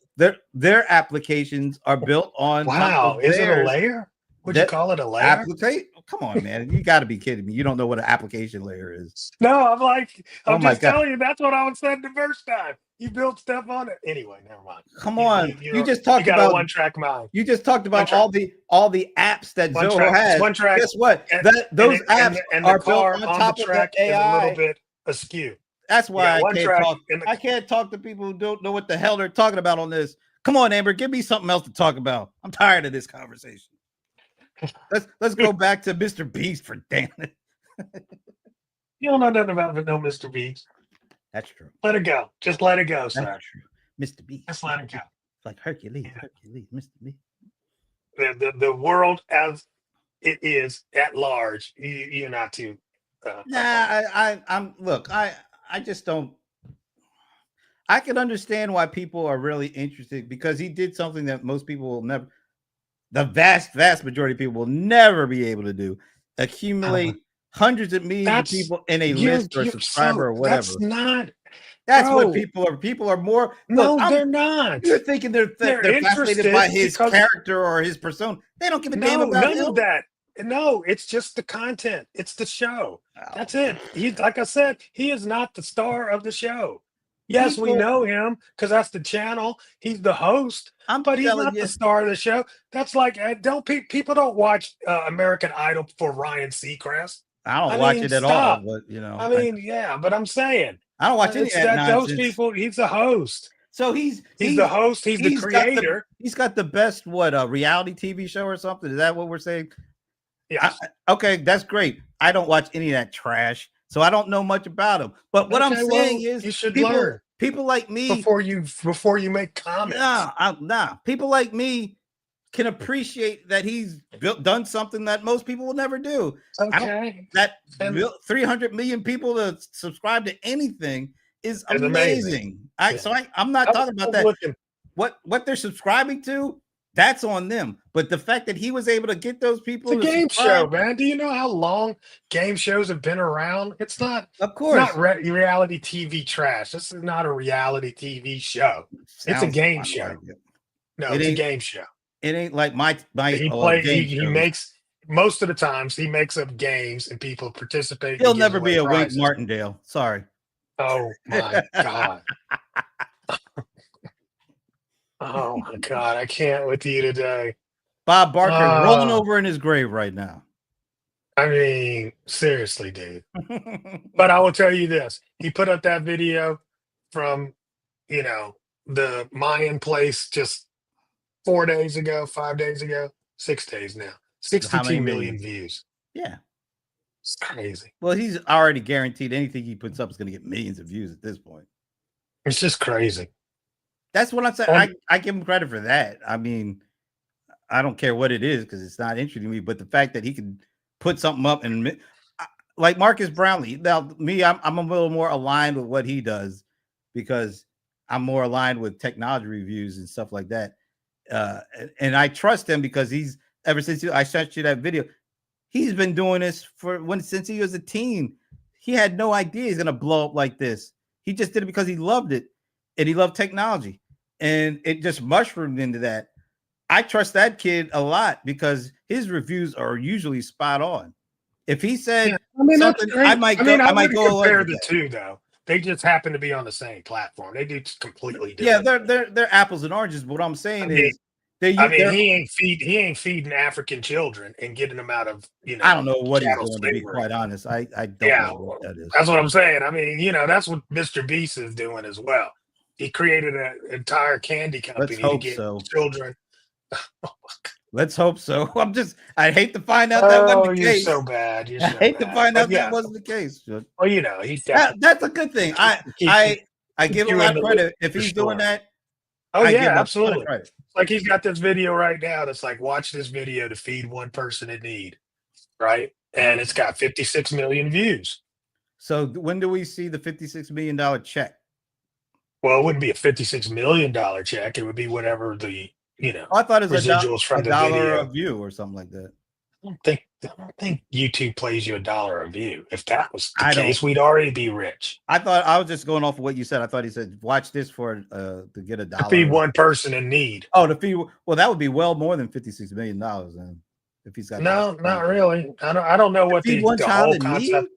Their applications are built on top Wow. of Is it a theirs. layer? Would you That call it a layer? applicate? Come on, man! You got to be kidding me! You don't know what an application layer is? No, I'm like, Oh I'm my just god! telling you, that's what I was saying the first time. You built stuff on it. Anyway, never mind. Come You on! you you're you got a one track mind. You just talked One about track, all the apps that one Zoho track. It's has. one track, Guess what? and That and those it, apps and the are built car on on the top of the track is a little AI. bit askew. That's You got why I one can't track talk. in the I can't talk to people who don't know what the hell they're talking about on this. Come on, Amber, give me something else to talk about. I'm tired of this conversation. Let's go back to Mr. Beast for damn it. You don't know nothing about no Mr. Beast. That's true. Let it go. Just let it go, That's sir. true. Mr. Beast. Just let it go. Like Hercules. Yeah. Hercules. Mr. Beast. The world as it is at large, you're not too Nah, up on. I'm look, I just don't. I can understand why people are really interested because he did something that most people will never, the vast majority of people will never be able to do. Accumulate hundreds of millions of That's people in a you're list or a you're subscriber so or that's whatever. not, That's what bro. people are. People are more. Look, No, I'm. they're not. You're thinking They're they're fascinated by interested his because character or his persona. They don't give a damn no, about none him. of that. No, it's just the content. It's the show. Oh, That's it. He, like I said, he is not the star of the show. Yes, we People, know him because that's the channel. He's the host, I'm but he's telling not the you, star of the show. That's like people don't watch American Idol for Ryan Seacrest. I don't I watch mean, it at all. stop. But I mean, yeah, but I'm saying I don't watch any of it's that that those nonsense. people. He's the host. So He's the host. He's the creator. he's got the best what a reality TV show or something. Is that what we're saying? Yes. Okay, that's great. I don't watch any of that trash, so I don't know much about him. But what I'm Okay. saying Well, is, you should learn people like me, before you make comments. people like me can appreciate that he's done something that most people will never do. I don't Okay. that And 300 million people to subscribe to anything is it's amazing. amazing. Yeah. I'm not I was talking about that. looking. What they're subscribing to, that's on them. But the fact that he was able to get those It's a people to game show, subscribe, man. Do you know how long game shows have been around? of It's not course, reality TV trash. This is not a reality TV show. It's a sounds game kind of show. like it. No, It it's a ain't. game show. It ain't like my He game he shows. makes most of the times he makes up games and people participate and he He'll gives never away be a Wink prizes. Martindale. Sorry. Oh my God. Oh my God. I can't with you today. Bob Barker is rolling Oh, over in his grave right now. I mean, seriously, dude. But I will tell you this. He put up that video from, the Mayan place just 4 days ago, 5 days ago, 6 days now. How many 62 million millions? views. Yeah. It's crazy. Well, he's already guaranteed anything he puts up is going to get millions of views at this point. It's just crazy. That's what I'm saying. And I give him credit for that. I mean, I don't care what it is because it's not interesting to me. But the fact that he can put something up and like Marcus Brownlee. Now, me, I'm a little more aligned with what he does because I'm more aligned with technology reviews and stuff like that. And I trust him because he's ever since I sent you that video, he's been doing this since he was a teen. He had no idea he's gonna blow up like this. He just did it because he loved it and he loved technology, and it just mushroomed into that. I trust that kid a lot because his reviews are usually spot on. If he yeah, said I mean, that's something, I great. might I go. mean, I I might wouldn't go along compare with the that. two, though. They just happen to be on the same platform. They do completely Yeah, different things. they're apples and oranges. But what I'm I saying mean, is they I mean, they're he ain't feeding African children and getting them out of, I don't know what he's chattel doing, to be slavery. quite honest. I don't Yeah, know what that is. that's what I'm saying. I mean, that's what Mr. Beast is doing as well. He created an entire candy Let's company to hope get so. children. Let's hope so. I hate to find out that wasn't Oh, the you're so case. bad. You're I so hate to bad. find But out that yeah, wasn't the case. But well, he definitely that's a good thing. keeps you I keeps give a you in lot the of loop credit. If for he's doing sure. that, Oh I give yeah, him a lot of absolutely. credit. Like he's got this video right now that's like, watch this video to feed one person in need, right? And it's got 56 million views. So when do we see the $56 million check? Well, it wouldn't be a $56 million check. It would be whatever the Oh, I thought it was residuals a from the dollar video. a view or something like that. I don't think YouTube plays you $1 a view. If that was the I don't. case, we'd already be rich. I thought I was just going off of what you said. I thought he said, "Watch this for to get a To feed dollar." one person in need. Oh, to feed. Well, that would be well more than $56 million then, if he's got that No, much not content. really. I don't know To what feed the one the child whole in need. concept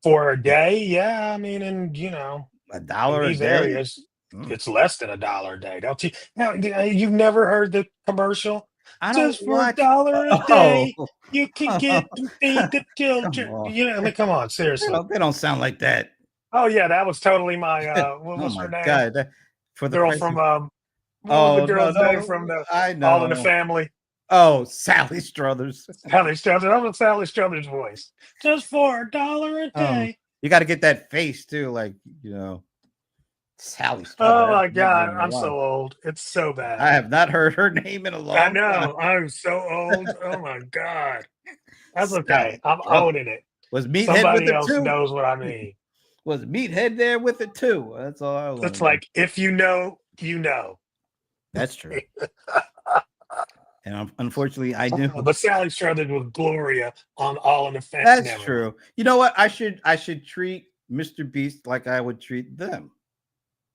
for a day. Yeah, I mean, and A in dollar a these day. areas, it's less than $1 a day. Don't you? Now, you've never heard the commercial? I don't Just for a watch. dollar a Oh, day, you can get to feed the come children. on. I mean, come on, seriously. They don't sound like that. Oh yeah, that was totally my. What Oh was my her name? god! For the Girl price from of what was the oh no girl's name from no the I All in the know. Family? Oh, Sally Struthers. Sally Struthers. That was Sally Struthers' voice. Just for $1 a day. You got to get that face too, like Sally Oh Struthers. my That's never God, in a I'm while. so old. It's so I bad. have not heard her name in a I long time. know. I'm so old. Oh my God. That's okay. Sally I'm Struthers. owning it. Was Meathead with Somebody it else too? knows what I mean. Was Meathead there with it too? That's all I want It's to know. like, if you know, you know. That's true. And unfortunately, I do. But Sally Struthers was Gloria on All in the Family. That's true. You know what? I should treat Mr. Beast like I would treat them.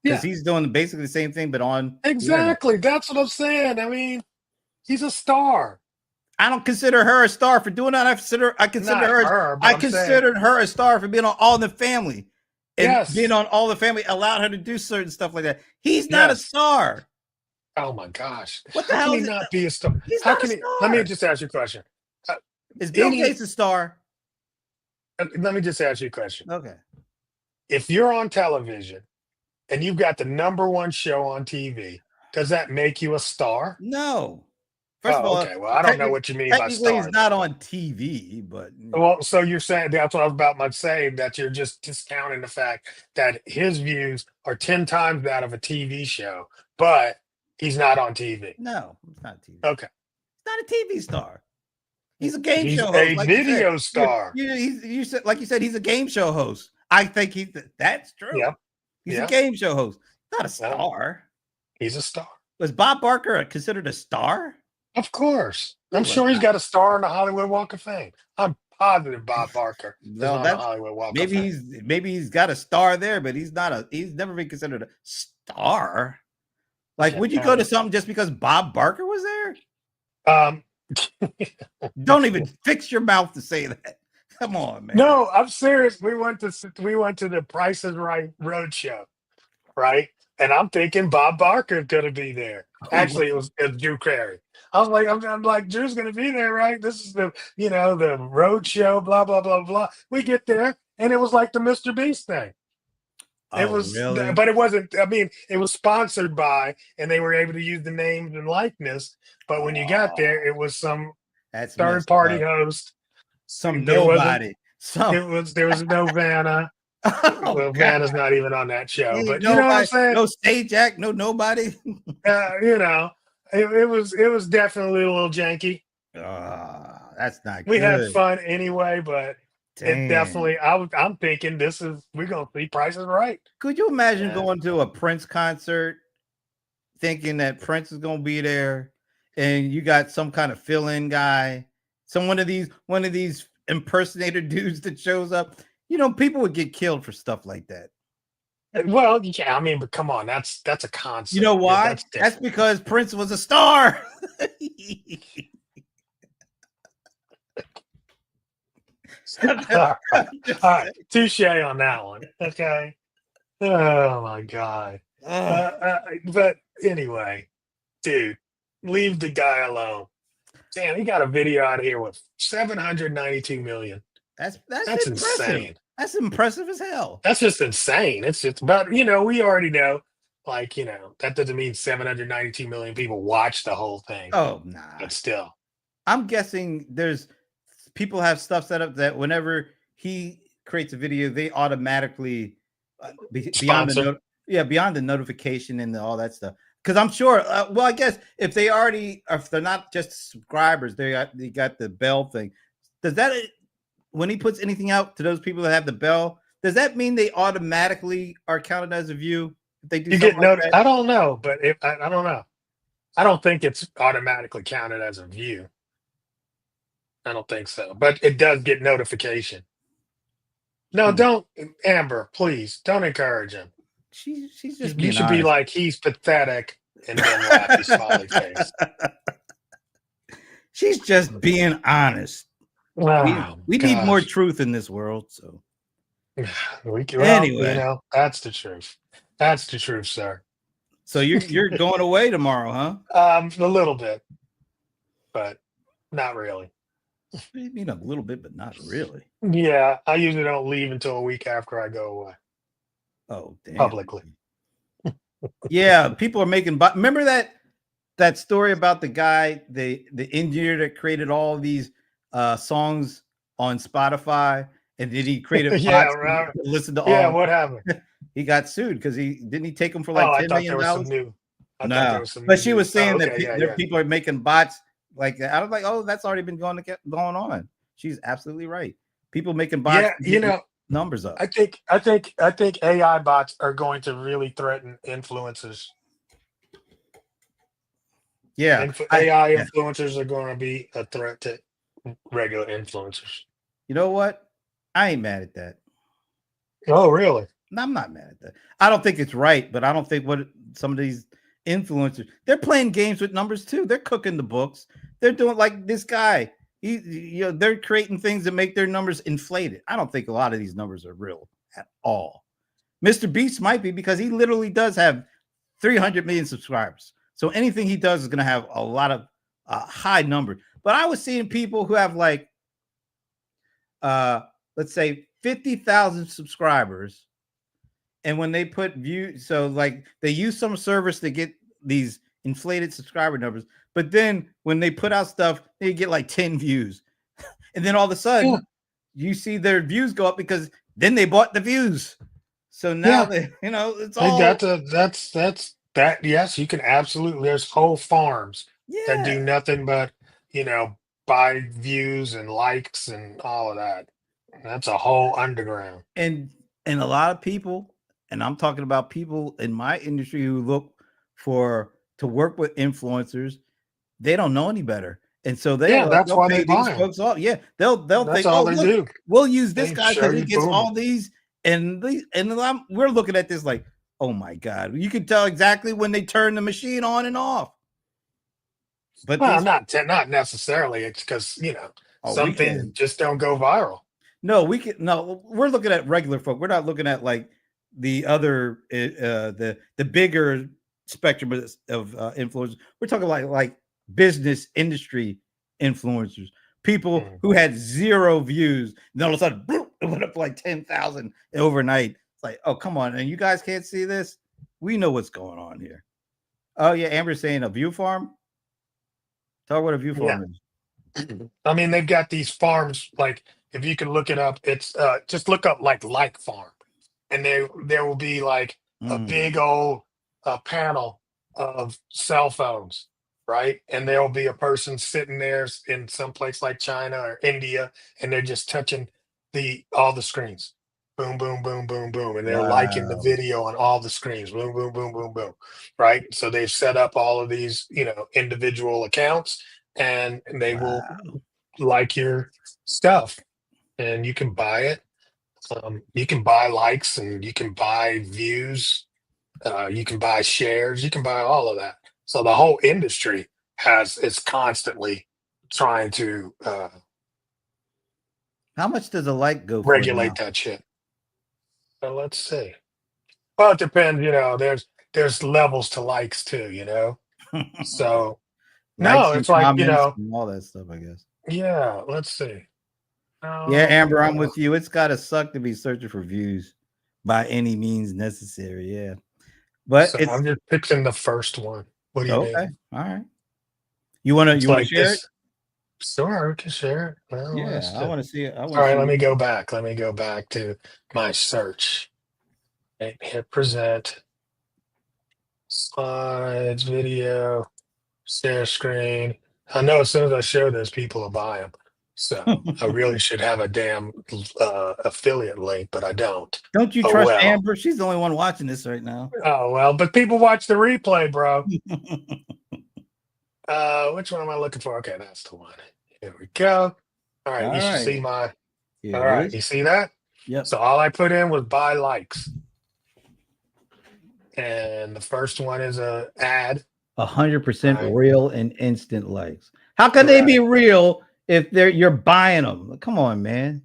Yeah, Because he's doing basically the same thing, but on the internet. exactly. That's what I'm saying. I mean, he's a star. I don't consider her a star for doing that. I consider Not her. her, but I I'm saying, considered her a star for being on All in the Family. and Yes. being on All the Family allowed her to do certain stuff like that. He's not a Yes. star. Oh my gosh. What the How can hell he is it? not be a star? He's How not a can he? Let me star. just ask you a question. Uh, Is Bill any Gates a star? Let me just ask you a question. Okay. If you're on television and you've got the number one show on TV, does that make you a star? No. First of Oh, all, okay. Well, I don't know what you mean by technically he's star then. not on TV, but Well, so you're saying that's what I was about to say, that you're just discounting the fact that his views are 10 times that of a TV show, but he's not on TV. no, it's not TV. Okay. He's not a TV star. He's a game He's show host, a like you said. video star. You said, like you said, he's a game show host. I think that's true. Yeah. He's Yeah. a game show host, not a Well, star. he's a star. Was Bob Barker considered a star? Of course. He I'm was sure he's not. got a star on the Hollywood Walk of Fame. I'm positive Bob Barker is Well, on the Hollywood Walk of Fame. maybe he's got a star there, but he's never been considered a star. Like, would you go to something just because Bob Barker was there? Don't even fix your mouth to say that. Come on, man. No, I'm serious. We went to the Price is Right road show, right? And I'm thinking Bob Barker's gonna be there. Actually, it was Drew Carey. I was like, I'm like, Drew's gonna be there, right? This is the the road show, blah blah blah blah. We get there, and it was like the Mr. Beast thing. It was, really? but it wasn't. I mean, it was sponsored by, and they were able to use the names and likeness. But when you got there, it was some That's third party host. Some There nobody. there was no Vanna. Oh, Well, God. Vanna's not even on that show, Ain't but you know what I'm saying? No stage act, no nobody. It was definitely a little janky. That's not We good. had fun anyway, but Damn. it definitely. I'm thinking we're gonna see Price is Right. Could you imagine going to a Prince concert thinking that Prince is gonna be there, and you got some kind of fill-in guy, one of these impersonator dudes that shows up? People would get killed for stuff like that. Well, yeah, I mean, but come on, that's a concept. You know why? That's because Prince was a star. All right, touche on that one. Okay. Oh my god. But anyway, dude, leave the guy alone. Damn, he got a video out of here with 792 million. That's That's impressive. insane. That's impressive as hell. That's just insane. It's just, but we already know, that doesn't mean 792 million people watch the whole thing. Oh, nah. But still, I'm guessing there's people have stuff set up that whenever he creates a video, they automatically beyond the notification and all that stuff. Because I'm sure, I guess if they're not just subscribers, they got the bell thing. Does that, when he puts anything out to those people that have the bell, does that mean they automatically are counted as a view? If they do you get noticed. I don't know, but I don't know. I don't think it's automatically counted as a view. I don't think so, but it does get notification. No, don't, Amber, please don't encourage him. She's just you should be like, he's pathetic, and then laugh his smiley face. She's just being honest. We need more truth in this world. So anyway, that's the truth. That's the truth, sir. So you're going away tomorrow, huh? A little bit, but not really. What do you mean a little bit, but not really? Yeah, I usually don't leave until a week after I go away. Oh, damn. Publicly. Yeah, people are making. Remember that story about the guy, the engineer that created all these songs on Spotify, and did he create a right. Listen to all? Yeah, what happened? He got sued because he take them for like $10 million. No, but she was saying that people are making bots like that. I was like, oh, that's already been going on. She's absolutely right. People making bots. Yeah, numbers up. I think AI bots are going to really threaten influencers. Yeah, AI influencers are going to be a threat to regular influencers. You know what? I ain't mad at that. Oh, really? No, I'm not mad at that. I don't think it's right, but I don't think what some of these influencers, they're playing games with numbers too. They're cooking the books. They're doing like this guy. They're creating things that make their numbers inflated. I don't think a lot of these numbers are real at all. Mr. Beast might be, because he literally does have 300 million subscribers. So anything he does is going to have a lot of high number. But I was seeing people who have like, let's say 50,000 subscribers. And when they put views, so like they use some service to get these inflated subscriber numbers. But then when they put out stuff, they get like 10 views. And then all of a sudden, you see their views go up because then they bought the views. So now they, it's all that's that. Yes, you can absolutely. There's whole farms that do nothing but buy views and likes and all of that. That's a whole underground. And a lot of people, and I'm talking about people in my industry who look to work with influencers, they don't know any better. And so that's why pay they buy these folks off. Yeah, they'll think, all they do. We'll use this They guy show because he you, gets boom. all these, and we're looking at this like, oh my God, you can tell exactly when they turn the machine on and off. But not necessarily. It's because some things just don't go viral. No, we're looking at regular folk. We're not looking at like the other the bigger spectrum of influencers. We're talking like business industry influencers, people who had 0 views. Then all of a sudden, boom, it went up like 10,000 overnight. It's like, oh, come on, and you guys can't see this. We know what's going on here. Oh yeah, Amber's saying a view farm. Tell her what a view farm is. I mean, they've got these farms. Like, if you can look it up, it's just look up like farm, and there will be like a big old panel of cell phones, right? And there will be a person sitting there in some place like China or India, and they're just touching all the screens. Boom, boom, boom, boom, boom. And they're liking the video on all the screens. Boom, boom, boom, boom, boom. Right. So they've set up all of these, individual accounts, and they will like your stuff, and you can buy it. You can buy likes, and you can buy views. You can buy shares. You can buy all of that. So the whole industry is constantly trying to how much does a like go for regulate that shit. So let's see. Well, it depends. There's levels to likes too. So no, it's like all that stuff, I guess. Yeah, let's see. Yeah, Amber, I'm with you. It's gotta suck to be searching for views by any means necessary. Yeah, but I'm just picking the first one. What do you mean? Okay, all right. You want to share it? Sure, we can share it. Well, yeah, I want to see it. All right, let me go back. Let me go back to my search. Hit present. Slides, video, share screen. I know as soon as I show this, people will buy them. So I really should have a damn affiliate link, but I don't. Don't you trust Amber? She's the only one watching this right now. Oh, well, but people watch the replay, bro. Which one am I looking for? Okay, that's the one. Here we go. All right, should see my. All right, you see that? Yep. So all I put in was buy likes. And the first one is a ad. 100% real and instant likes. How can they be real if you're buying them? Come on, man.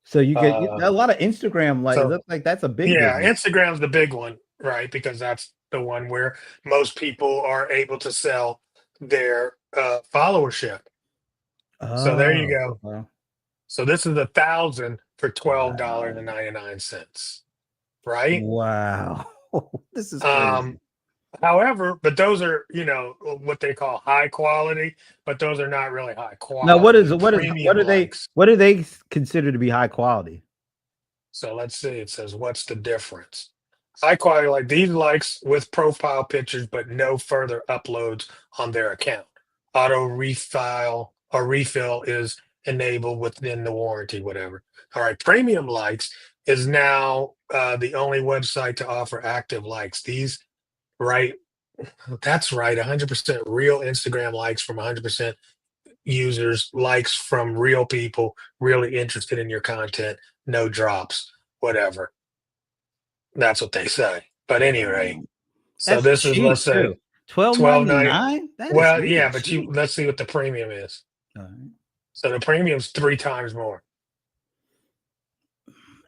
So you get a lot of Instagram likes. It looks like that's a big business. Instagram's the big one, right? Because that's the one where most people are able to sell their followership. So there you go. Wow. So this is 1,000 for $12.99. Right? Wow. This is crazy. However, but those are, what they call high quality, but those are not really high quality. Now, what do they consider to be high quality? So let's see. It says, what's the difference? High quality, like these likes with profile pictures, but no further uploads on their account. Auto refill is enabled within the warranty, whatever. All right. Premium likes is now the only website to offer active likes. These, right? That's right. 100% real Instagram likes from 100% users, likes from real people really interested in your content, no drops, whatever. That's what they say. But anyway, so this is, let's say, $12.99. Well, yeah, but let's see what the premium is. All right. So the premium's 3 times more.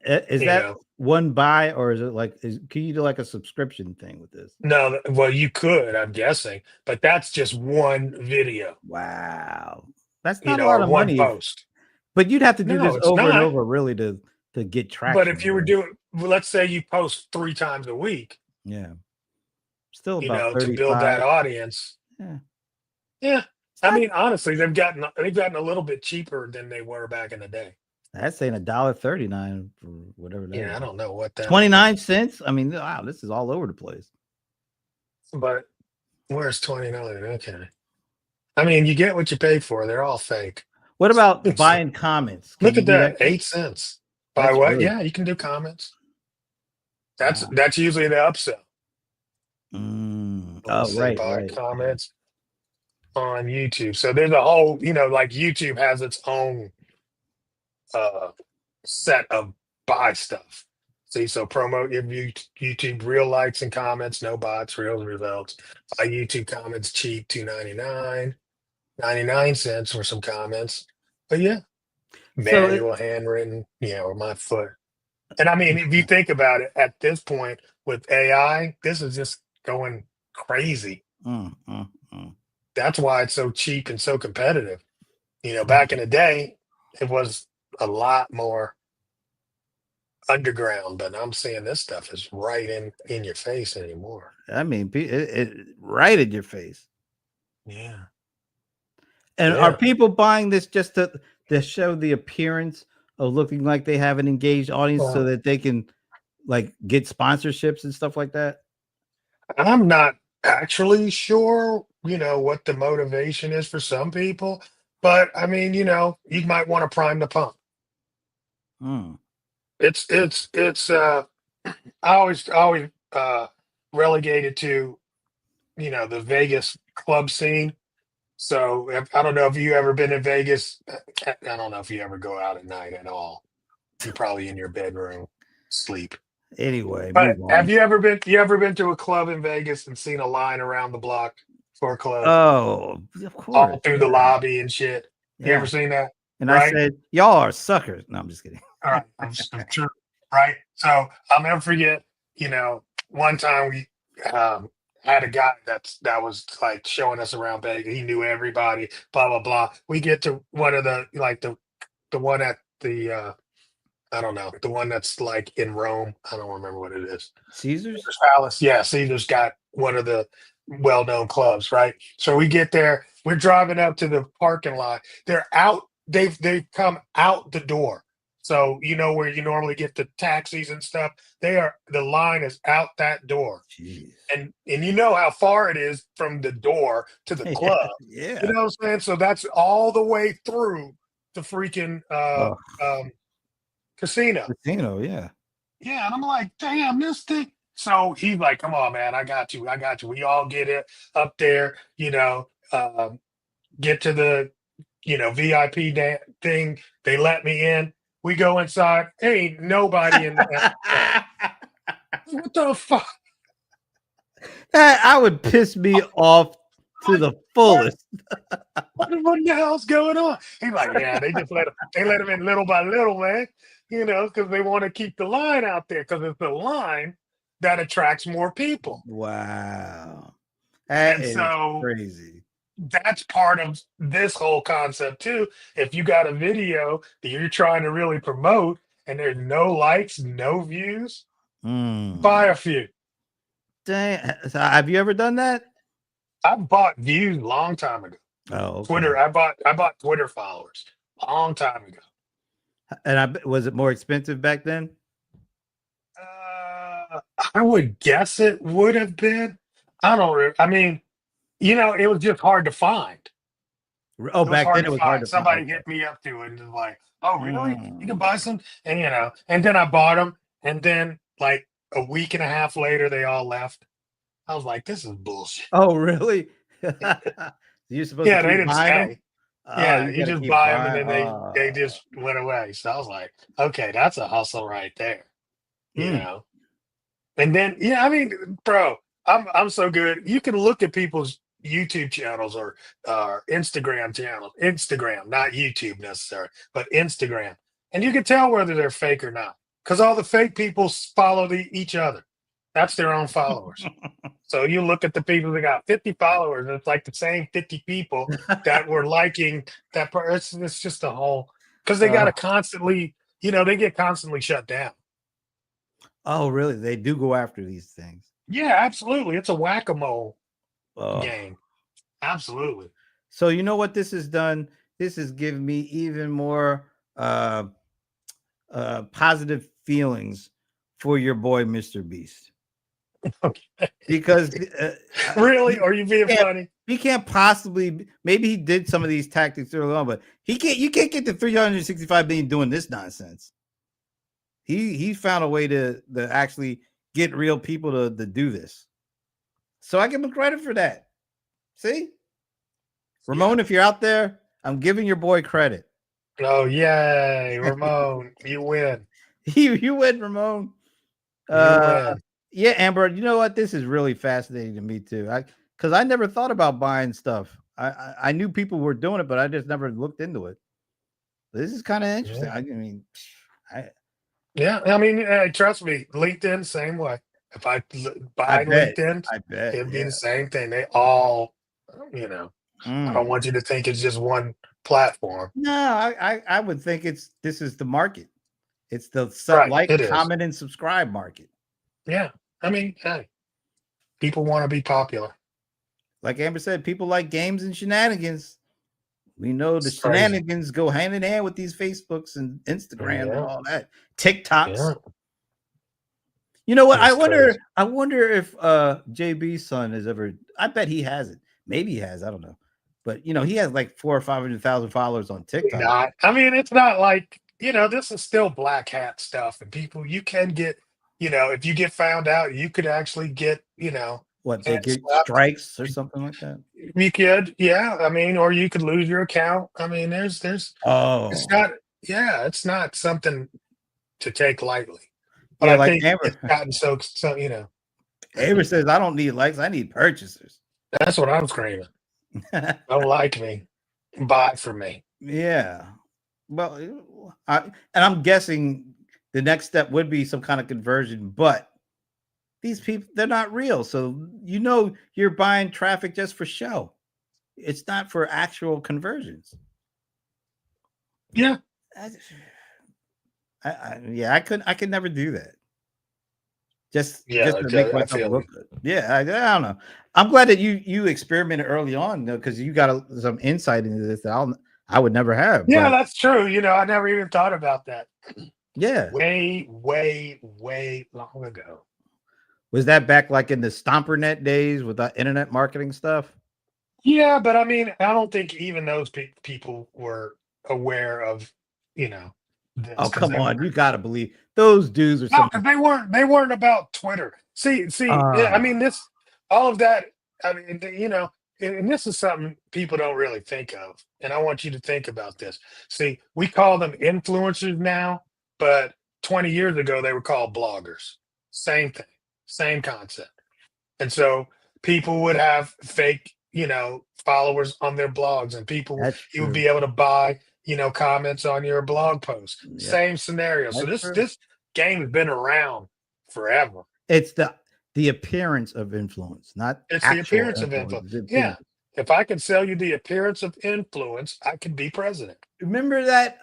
Is You that know, one buy, or is it like, can you do like a subscription thing with this? no, well, you could, I'm guessing, but that's just one video, Wow. That's not a lot or of one money, post. but you'd have to do No, this it's over and not. over really to get But traction, if you were right? doing, well, let's say you post 3 times a week, Yeah. Still about to build 35. that audience. Yeah. Yeah. It's I not, mean, honestly, they've gotten a little bit cheaper than they were back in the day. that's saying $1.39 for whatever that Yeah, I is. don't know what that is, 29 cents? I mean, wow, this is all over the place. but where's 29? Okay. I mean, you get what you pay for. They're all fake. What about It's- buying comments? Can Look you at do that, that too? 8 cents. Buy That's what? really Yeah, you can do comments. That's wow. that's usually the upsell. Oh, Let's say right, buy right. Yeah. comments on YouTube. So there's a whole, like YouTube has its own uh set of buy stuff. See, so promote your YouTube real likes and comments, no bots, real results. Buy YouTube comments cheap, 2.99, 99 cents for some comments. But yeah, So it, manual, handwritten, with my foot. And I mean, if you think about it, at this point with AI, this is just going crazy. mm, mm, mm. That's why it's so cheap and so competitive. Back in the day, it was a lot more underground, but I'm seeing this stuff is right in your face anymore. I mean, it right in your face. Yeah. And are Yeah. people buying this just to show the appearance of looking like they have an engaged audience so Well, that they can like get sponsorships and stuff like that? I'm not actually sure, what the motivation is for some people, but I mean, you might want to prime the pump. Mm. It's I always relegated to, the Vegas club scene. So I don't know if you ever been in Vegas. I don't know if you ever go out at night at all. You're probably in your bedroom, sleep. Anyway, But move have on. you ever been to a club in Vegas and seen a line around the block for a club, Oh, of course. all through the Yeah. lobby and shit? You ever Yeah. seen that? And I Right? said, y'all are suckers. No, I'm just kidding. All right, I'm sure. Right? So I'll never forget. One time we had a guy that was like showing us around Vegas. He knew everybody. Blah blah blah. We get to one of the like the one at the I don't know, the one that's like in Rome. I don't remember what it is. Caesars? Caesar's Palace. Yeah, Caesar's got one of the well-known clubs, right? So we get there. We're driving up to the parking lot. They're out. They've come out the door. So where you normally get the taxis and stuff. The line is out that door, Jeez. and you know how far it is from the door to the Yeah. club. You Yeah. know what I'm saying? So that's all the way through the freaking Oh, um, casino. casino. Yeah. Yeah, and I'm like, damn, this thing. So he's like, come on, man, I got you. I got you. We all get it up there, get to the, VIP thing. They let me in. We go inside. Ain't nobody in the club. What the fuck? I would piss me off to What, the what, fullest. what the hell's going on? He's like, yeah, they let him in little by little, man, because they want to keep the line out there because it's the line that attracts more people. Wow. That And is so crazy. that's part of this whole concept too. If you got a video that you're trying to really promote and there's no likes, no views, Mm. buy a few. Dang. So have you ever done that? I bought views long time ago. Oh, okay. Twitter, I bought Twitter followers long time ago. And was it more expensive back then? I would guess it would have been. I don't. I mean, it was just hard to find. Oh, It was back hard then to it was hard find. to find. Somebody Okay. hit me up to it and was like, "Oh, really? You can Mm. buy some?" And and then I bought them, and then like a week and a half later, they all left. I was like, "This is bullshit." Oh, really? You're supposed to Yeah, they keep didn't buying them? stay. Oh, Yeah, you you got to just keep buy them, and buying. then they just went away. So I was like, "Okay, that's a hustle right there," you Mm. know. And then, yeah, I mean, bro, I'm so good. You can look at people's YouTube channels or Instagram channels. Instagram, not YouTube necessarily, but Instagram, and you can tell whether they're fake or not. because all the fake people follow each other. That's their own followers. So you look at the people that got 50 followers, and it's like the same 50 people that were liking that. It's just a whole, because they got Uh, to constantly, they get constantly shut down. oh, really? They do go after these things. Yeah, absolutely. It's a whack-a-mole Oh. game. Absolutely. So you know what this has done? This has given me even more positive feelings for your boy, Mr. Beast. Okay. Because Really? Are you being can't, funny? he can't possibly. Maybe he did some of these tactics early on, but he can't. You can't get to 365 million doing this nonsense. He found a way to actually get real people to do this. So I give him credit for that. See, Ramon, if you're out there, I'm giving your boy credit. Oh, yay, Ramon, you win. You win, Ramon. You win. Yeah, Amber. You know what? This is really fascinating to me too. Because I never thought about buying stuff. I knew people were doing it, but I just never looked into it. This is kind of interesting. Yeah. I mean, Yeah, I mean, trust me, LinkedIn, same way. If I I buy bet. LinkedIn, I bet. it'd be Yeah. the same thing. They all, you know, I don't want you to think it's just one platform. No, I would think this is the market. It's the Right, like, it is. comment, and subscribe market. Yeah, I mean, hey, people want to be popular. Like Amber said, people like games and shenanigans. We know the It's crazy. shenanigans go hand in hand with these Facebooks and Instagrams and Yeah, all that. TikToks. yeah, You know what? it's crazy. I wonder if JB's son has ever. I bet he hasn't. Maybe he has. I don't know. But he has like 400,000 or 500,000 followers on TikTok. Not, I mean, it's not like, this is still black hat stuff, and people, you can get, if you get found out, you could actually get, What, they hand get slapped. strikes or something like that? You could, yeah. I mean, or you could lose your account. I mean, it's Oh, not, yeah, it's not something to take lightly. But yeah. I Like think it's Amber. gotten so, Amber says, "I don't need likes. I need purchasers." that's what I'm screaming. Don't like me, buy from me. Yeah. Well, and I'm guessing the next step would be some kind of conversion, but these people, they're not real. So, you're buying traffic just for show. It's not for actual conversions. Yeah, Yeah, I could never do that. Just yeah. to make I myself feel look you. good. Yeah, I don't know. I'm glad that you experimented early on, though, because you got some insight into this that I would never have. Yeah, But that's true. I never even thought about that. yeah, Way, way, way long ago. was that back like in the StomperNet days with the internet marketing stuff? Yeah, but I mean, I don't think even those people were aware of, this Oh, because come they on, weren't. you got to believe those dudes are No, some. because they weren't about Twitter. See, I Ah, mean, all of that. I mean, and this is something people don't really think of, and I want you to think about this. See, we call them influencers now, but 20 years ago they were called bloggers. Same thing, same concept. And so people would have fake, followers on their blogs, and that's you would true. be able to buy, comments on your blog post. Yep, Same scenario. So that's this true. this game has been around forever. It's the appearance of influence, not It's the actual appearance of influence. influence. It's Yeah. appearance. If I could sell you the appearance of influence, I could be president. Remember that?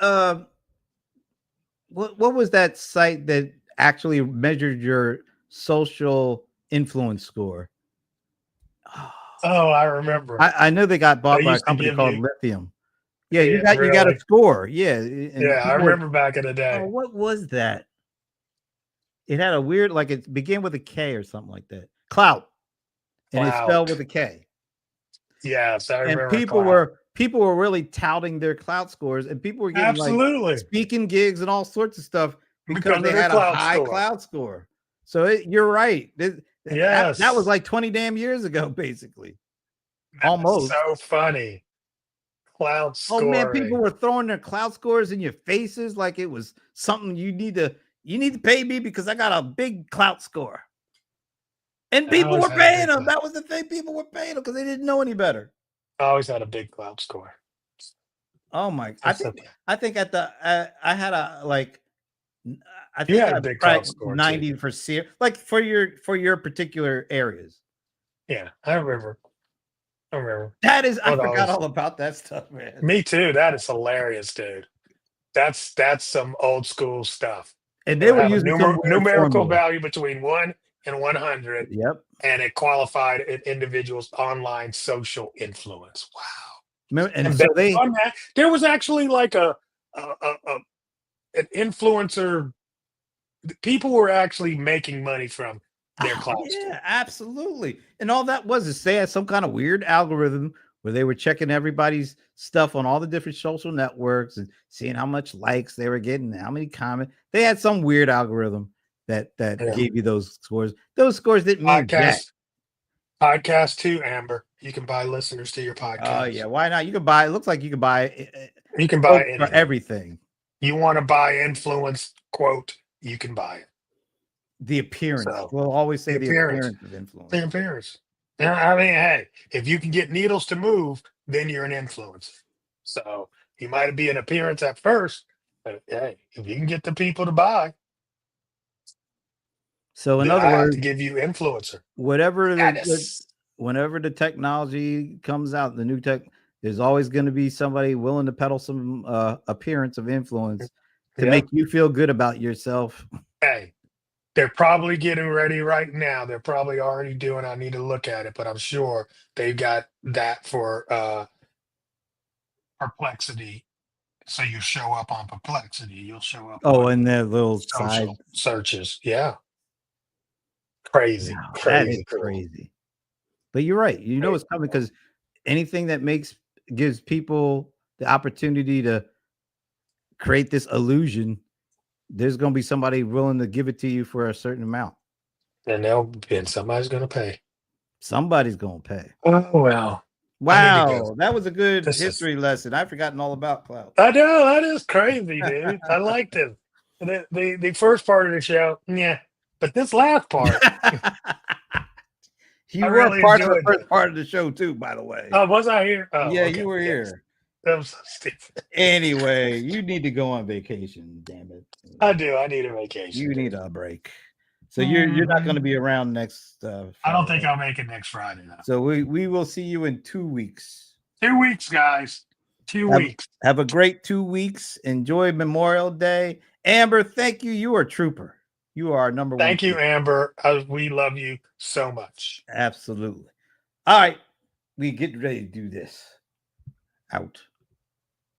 What was that site that actually measured your social influence score? Oh, I remember. I know they got bought They by a used to company give called you, Lithium. Yeah, yeah, you got a really. score. Yeah, and Yeah, I people were. remember back in the Oh, day. what was that? It had a weird, like it began with a K or something like that. Clout, and it's spelled Clout. with a K. Yes, I And remember Clout. people were really touting their clout scores, and people were getting like Absolutely. speaking gigs and all sorts of stuff because Because they of their had a clout high score. cloud score. So you're right. That was Yes. like 20 damn years ago, basically. That's Almost. so funny. Cloud Oh man, people scoring. were throwing their cloud scores in your faces like it was something you need to pay me because I got a big clout score. And I people always were had a paying big them. cloud. That was the thing. People were paying them because they didn't know any better. I always had a big cloud score. Oh my! Just okay. I think at the I had a like I You think had a I big tried cloud score too. 90 for like for your particular areas. Yeah, I remember. That is, I Oh, forgot those. all about that stuff, man. Me too. That is hilarious, dude. That's some old school stuff. And they It'll were have a using some weird numerical formula. value between 1 and 100, Yep. and it qualified an individual's online social influence. Wow. And And so based they, on that, there was actually like a an influencer. People were actually making money from their oh, cloud score. yeah, absolutely. And all that was is they had some kind of weird algorithm where they were checking everybody's stuff on all the different social networks and seeing how much likes they were getting, how many comments. They had some weird algorithm that Yeah. gave you those scores. Those scores didn't mean jack. Podcast too, Amber. You can buy listeners to your Oh podcast. yeah, why not? You can buy. It looks like you can buy You can buy quotes for anything. everything. You want to buy influence quote, you can buy it. The appearance. So We'll always say the appearance. appearance of influence. The appearance. Yeah, I mean, hey, if you can get needles to move, then you're an influencer. So you might be an appearance at first, but hey, if you can get the people to buy, So in then other I have to words, give you influencer whatever status. whenever the technology comes out, the new tech, there's always going to be somebody willing to peddle some appearance of influence to Yeah. make you feel good about yourself. Hey, they're probably getting ready right now. They're probably already doing. I need to look at it, but I'm sure they've got that for perplexity. So you show up on perplexity. You'll show up Oh, on and their little side. social searches. Yeah. Crazy, Wow, that is crazy cool. crazy. But you're right. You know it's coming because anything that gives people the opportunity to create this illusion, there's going to be somebody willing to give it to you for a certain amount. And somebody's gonna pay. Somebody's going to pay. Oh well. I need to go. Wow, that was a good This is history lesson. I've forgotten all about clout. I know that is crazy, dude. I liked it. The first part of the show, yeah. But this last part, I You were really part of the enjoyed first that. part of the show too, by the way. Was I here? Oh, Yeah, okay. you were Yes. here. That was so stupid. Anyway, you need to go on vacation, damn it. I do. I need a vacation, You need dude. a break. So you're not going to be around next I don't think I'll make it next Friday though. So we will see you in 2 weeks. 2 weeks, guys. 2 weeks. Have a great 2 weeks. Enjoy Memorial Day. Amber, thank you. You are a trooper. You are our number one. Thank you, Amber. We love you so much. Absolutely. All right. We get ready to do this. Out.